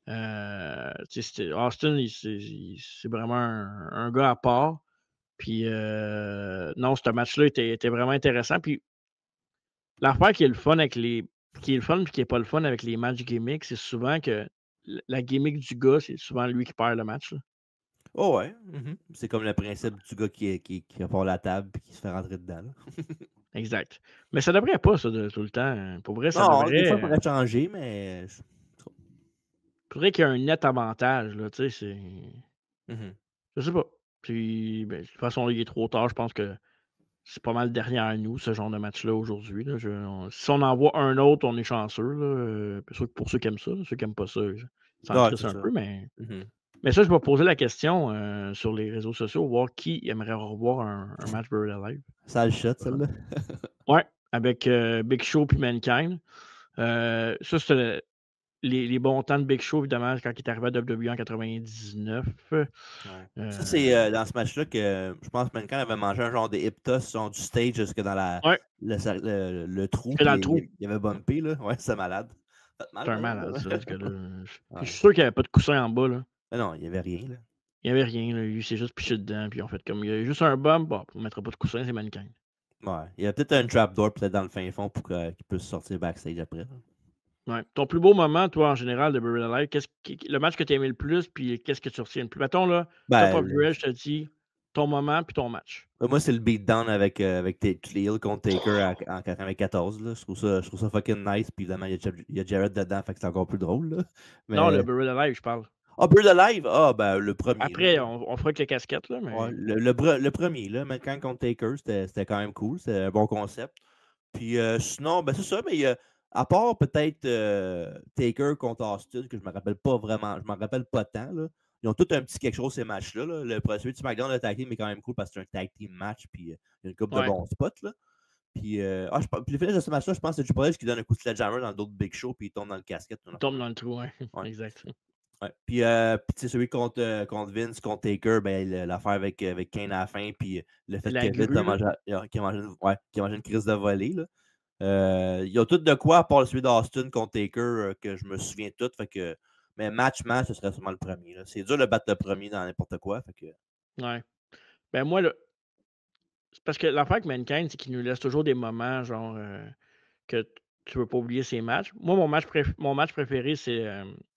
Austin, c'est vraiment un gars à part. Puis non, ce match-là était vraiment intéressant. Puis l'affaire qui est le fun avec les. Qui est le fun et qui n'est pas le fun avec les matchs gimmicks, c'est souvent que la gimmick du gars, c'est souvent lui qui perd le match. Là. Oh ouais. C'est comme le principe du gars qui va pour la table et qui se fait rentrer dedans. Là. Exact. Mais ça devrait pas, ça, tout le temps. Pour vrai, ça Non, des fois, ça devrait. pourrait changer, mais. Faudrait qu'il y ait un net avantage, là, tu sais, c'est. Mhm. Je sais pas. Puis, ben, de toute façon, là, il est trop tard. Je pense que c'est pas mal derrière nous, ce genre de match-là, aujourd'hui. Là. Si on en voit un autre, on est chanceux. Là. Pour ceux qui aiment ça. Ceux qui n'aiment pas ça, ça en Ouais, crisse c'est un ça. peu. Mais Mhm. ça, je vais poser la question sur les réseaux sociaux, voir qui aimerait revoir un match Buried Alive. Ça le shot, celle-là. Ouais, avec Big Show puis Mankind. Ça, c'était les bons temps de Big Show, évidemment, quand il est arrivé à WWE en 99. Ouais. Ça, c'est dans ce match-là que je pense que Mankind avait mangé un genre de hip toss sur du stage jusque dans Ouais, le trou, c'est dans le puis trou. il avait bumpé, là. Ouais, c'est malade. Fait mal, C'est un pareil, malade, là. ça, ce gars-là. Je Ouais. suis sûr qu'il n'y avait pas de coussin en bas. Là. Mais non, il n'y avait rien, là. Il n'y avait rien. Là. Lui, c'est juste piché dedans. Puis on fait comme il y a juste un bump. Bon, on ne mettra pas de coussin, c'est Mankind. Ouais. Il y a peut-être un trapdoor peut-être dans le fin fond pour qu'il puisse sortir backstage après. Là. Ouais. Ton plus beau moment, toi, en général, de Buried Alive, le match que tu as aimé le plus, puis qu'est-ce que tu retiens le plus? Mettons, là, top of Ben, the je te dis ton moment puis ton match. moi, c'est le beatdown avec tous les Hill contre Taker en 94. Là. Je trouve ça fucking nice. Puis évidemment, il y a Jared dedans, fait que c'est encore plus drôle. Là. Non, le Mais. Buried Alive, je parle. Ah, Bird Alive? Ah, ben, le premier. Là. Après, on fera avec les casquettes, là, Ouais, mais. le premier, là, Mankind contre Taker, c'était quand même cool. C'était un bon concept. Puis sinon, ben c'est ça, mais à part peut-être Taker contre Austin, que je me rappelle pas vraiment, je m'en rappelle pas tant, là. Ils ont tout un petit quelque chose ces matchs-là. Là. Celui de SmackDown, le tag team est quand même cool parce que c'est un tag team match, puis il y a une couple de Ouais, bons spots. Là. Puis, puis le finish de ce match-là, je pense que c'est Triple H qui donne un coup de sledgehammer dans d'autres Big Show, puis il tombe dans le casquette. il tombe dans le trou, ouais. Ouais. Exact. Ouais. Puis, celui contre Vince, contre Taker, ben, l'affaire avec Kane à la fin, puis le fait La que Vince grue, a mangé une crise de volée. Là. Il y a tout de quoi, à part celui d'Austin contre Taker, que je me souviens tout. Fait que, mais match, ce serait sûrement le premier. Là. C'est dur de battre le premier dans n'importe quoi. Fait que... ouais. Ben moi, là, c'est parce que l'affaire avec Mankind, c'est qu'il nous laisse toujours des moments, genre, que tu veux pas oublier ses matchs. Moi, mon match préféré, c'est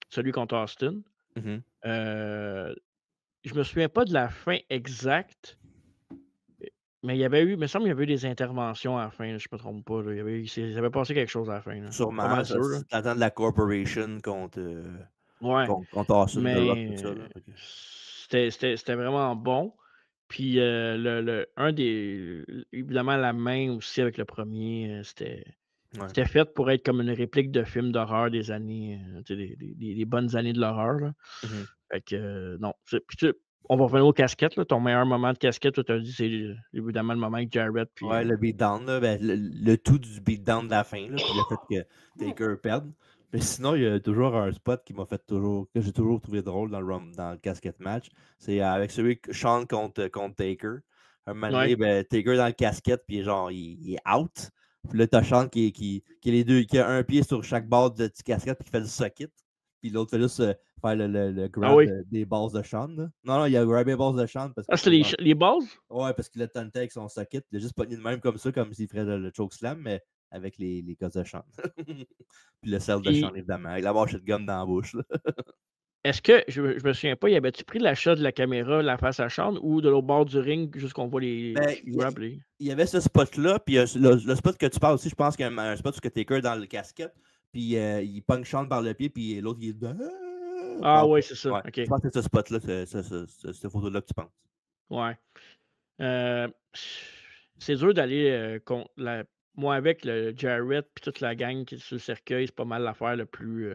celui contre Austin. Mhm. Je me souviens pas de la fin exacte, mais il me semble qu'il y avait eu des interventions à la fin, là, je me trompe pas. Là. Il avait passé quelque chose à la fin. Là. Pas Sûrement, mal sûr. Là. c'est le temps de la Corporation contre, Ouais. contre Austin, The Rock, tout ça. Mais Là. Fait que... c'était vraiment bon. Puis évidemment, la main aussi avec le premier, Ouais. c'était fait pour être comme une réplique de film d'horreur des années, des bonnes années de l'horreur. Là. Mhm. Fait que non. Puis on va revenir aux casquettes. Là. Ton meilleur moment de casquette, tu as dit, c'est évidemment le moment avec Jarrett. Puis, Ouais, le beatdown, là, ben, le tout du beatdown de la fin, là, puis le fait que Taker perde. Mais sinon, il y a toujours un spot qui m'a fait que j'ai toujours trouvé drôle dans le casquette match. C'est avec celui que Sean contre Taker. Un moment donné, ouais. ben, Taker dans le casquette, puis genre, il est out. Puis là, t'as Sean qui les deux, qui a un pied sur chaque barre de casquette, puis qui fait le socket. Puis l'autre fait juste faire le Ah grab oui. des balls de Sean. Là. Non, il a grabé les balls de Sean parce que Ah, c'est les balls? ouais, parce qu'il a tenté avec son socket. Il a juste pogné de même comme ça, comme s'il ferait le chokeslam, mais avec les gosses de Sean. Puis le sel de Sean, Puis, évidemment, avec la mâchette de gomme dans la bouche. Là. est-ce que, je me souviens pas, y avait-tu pris la shot de la caméra, la face à Sean, ou de l'autre bord du ring, juste qu'on voit Ben, les grabs? il y avait ce spot-là, puis le spot que tu parles aussi, je pense qu'il y a un spot où Taker dans le casquette, puis il pogne Sean par le pied, puis l'autre, il est dedans. Ah oui, c'est ça. Ouais, OK. je pense que c'est ce spot-là, cette photo-là que tu penses. Ouais. Euh, c'est dur d'aller contre moi avec le Jarrett puis toute la gang qui est sur le cercueil, c'est pas mal l'affaire le plus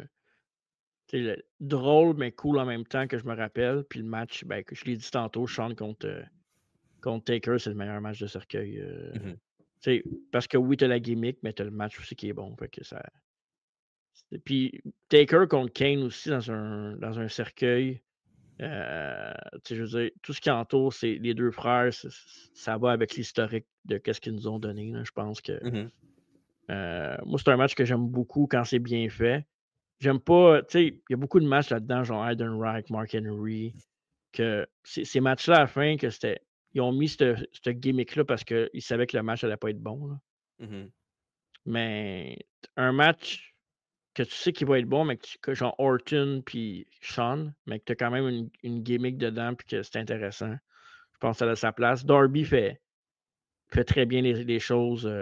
drôle mais cool en même temps que je me rappelle. Puis le match, ben, que je l'ai dit tantôt, Sean contre Taker, c'est le meilleur match de cercueil. Mhm. Parce que oui, t'as la gimmick, mais t'as le match aussi qui est bon. Fait que ça. Puis Taker contre Kane aussi dans un cercueil. Je veux dire, tout ce qui entoure les deux frères, ça va avec l'historique de ce qu'ils nous ont donné. Là. Je pense que Mhm. moi, c'est un match que j'aime beaucoup quand c'est bien fait. j'aime pas, tu sais, il y a beaucoup de matchs là-dedans, genre Heidenreich, Mark Henry, que ces matchs-là, à la fin, que c'était. Ils ont mis ce gimmick-là parce qu'ils savaient que le match allait pas être bon. Là. Mm-hmm. Mais un match que tu sais qu'il va être bon, mais que genre Orton puis Sean, mais que tu as quand même une gimmick dedans puis que c'est intéressant. Je pense que ça a sa place. Darby fait très bien les choses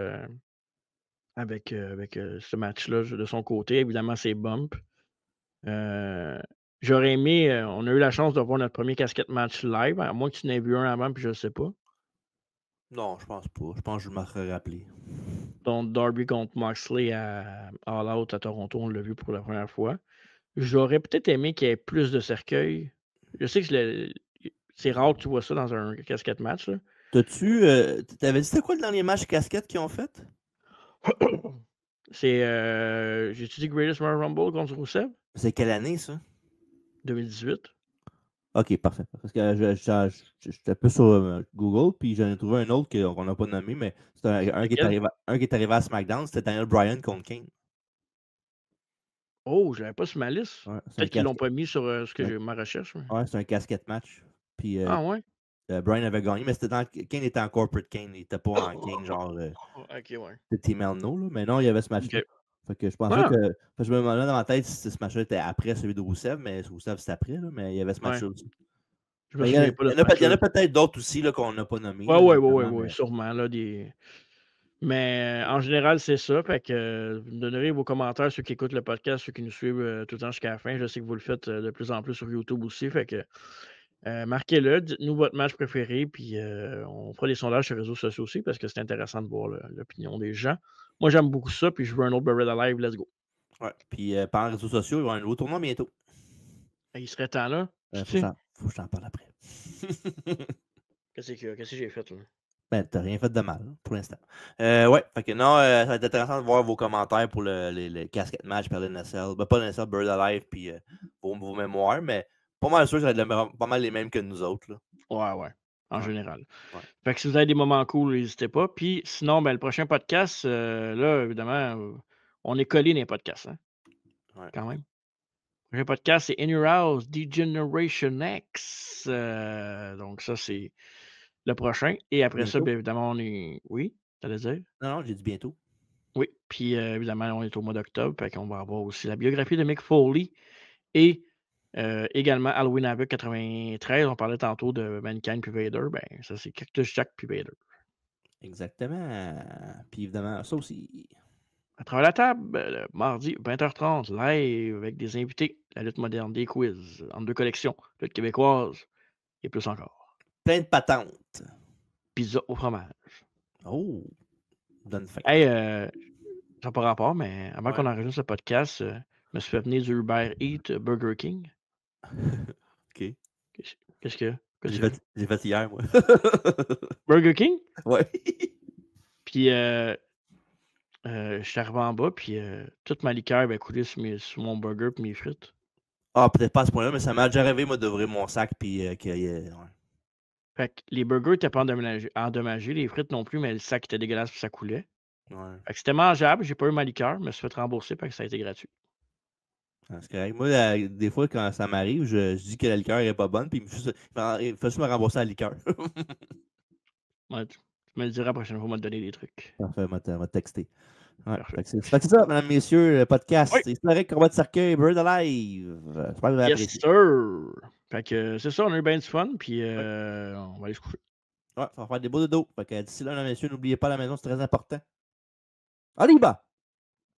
avec ce match-là de son côté. Évidemment, c'est bump. J'aurais aimé, on a eu la chance de voir notre premier casquette match live, à moins que tu n'aies vu un avant, puis je ne sais pas. Non, je pense pas. Je pense que je m'en serais rappelé. Donc, Darby contre Moxley à All Out à Toronto, on l'a vu pour la première fois. J'aurais peut-être aimé qu'il y ait plus de cercueils. Je sais que c'est rare que tu vois ça dans un casquette match. Là. T'avais dit c'était quoi le dernier match casquette qu'ils ont fait? C'est, j'ai-tu dit Greatest Royal Rumble contre Rusev? C'est quelle année, ça? 2018. Ok, parfait. Parce que j'étais un peu sur Google, puis j'en ai trouvé un autre qu'on n'a pas nommé, mais c'est un qui est arrivé à SmackDown, c'était Daniel Bryan contre Kane. Oh, je l'avais pas sur ma liste. Ouais, Peut-être qu'ils l'ont pas mis sur ce que j'ai ma recherche. Mais... Ouais, c'est un casquette match. Puis Ah ouais? Bryan avait gagné, mais Kane était en corporate Kane. Il était pas en Kane, genre Ok, ouais. de Team Elno, là. Mais non, il y avait ce match-là. Okay. Fait que je pensais que. Je me demandais dans ma tête si ce match-là était après celui de Rousseff, mais Rousseff c'était après, là, mais il y avait ce match-là aussi. Il y en a peut-être d'autres aussi qu'on n'a pas nommés. Oui, sûrement. Là, Mais en général, c'est ça. Fait que vous me donnerez vos commentaires, ceux qui écoutent le podcast, ceux qui nous suivent tout le temps jusqu'à la fin. Je sais que vous le faites de plus en plus sur YouTube aussi. Fait que marquez-le, dites-nous votre match préféré, puis on fera des sondages sur les réseaux sociaux aussi parce que c'est intéressant de voir l'opinion des gens. Moi, j'aime beaucoup ça, puis je veux un autre Buried Alive. Let's go. Ouais, puis par les réseaux sociaux, il va y avoir un nouveau tournoi bientôt. Il serait temps là. Faut que je t'en parle après. Qu'est-ce que j'ai fait là? Ben, t'as rien fait de mal, pour l'instant. Ouais, fait que non, ça va être intéressant de voir vos commentaires pour les casquettes match par l'NSL. Ben, pas l'NSL, Bird Alive, puis vos mémoires, mais pas mal sûr que ça va être pas mal les mêmes que nous autres. Là. Ouais, en général. Ouais. Fait que si vous avez des moments cool, n'hésitez pas. Puis sinon, ben, le prochain podcast, là, évidemment, on est collé dans les podcasts, hein? Ouais. Quand même. Le prochain podcast, c'est In Your House, Degeneration X. Donc ça, c'est le prochain. Et après bientôt. Ça, bien évidemment, on est... Oui, t'allais dire? Non, j'ai dit bientôt. Oui, puis évidemment, on est au mois d'octobre, fait qu'on va avoir aussi la biographie de Mick Foley et également Halloween Havoc 93. On parlait tantôt de Mankind puis Vader. Ben, ça, c'est Cactus Jack puis Vader. Exactement. Puis évidemment, ça aussi. À travers la table, mardi 20h30, live avec des invités, la lutte moderne, des quiz, en deux collections, lutte québécoise et plus encore. Plein de patentes. Pizza au fromage. Oh, donne faim. Hey, ça n'a pas rapport, mais avant qu'on enregistre ce podcast, je me suis fait venir du Uber Eats Burger King. OK. Qu'est-ce que j'ai fait hier, moi. Burger King? Ouais. Puis, je suis arrivé en bas, puis toute ma liqueur avait coulé sur mon burger et mes frites. Ah, peut-être pas à ce point-là, mais ça m'a déjà rêvé, moi, d'ouvrir mon sac, puis ouais. Fait que les burgers n'étaient pas endommagés, les frites non plus, mais le sac était dégueulasse, puis ça coulait. Ouais. Fait que c'était mangeable, j'ai pas eu ma liqueur, je me suis fait rembourser, parce que ça a été gratuit. C'est correct. Moi, des fois, quand ça m'arrive, je dis que la liqueur est pas bonne, puis il me fait juste me rembourser la liqueur. Ouais, tu me le diras la prochaine fois, on va te donner des trucs. Parfait, on va te texter. Ouais, c'est ça, mesdames, messieurs, le podcast. Oui. C'est historique, combat de cercueil, Bird Alive. J'espère que vous avez apprécié. Yes, sir! Fait que c'est ça, on a eu bien du fun, puis on va aller se coucher. Ouais, ça va faire des beaux dodos. Fait que d'ici là, mesdames, messieurs, n'oubliez pas la maison, c'est très important. Allez, bah!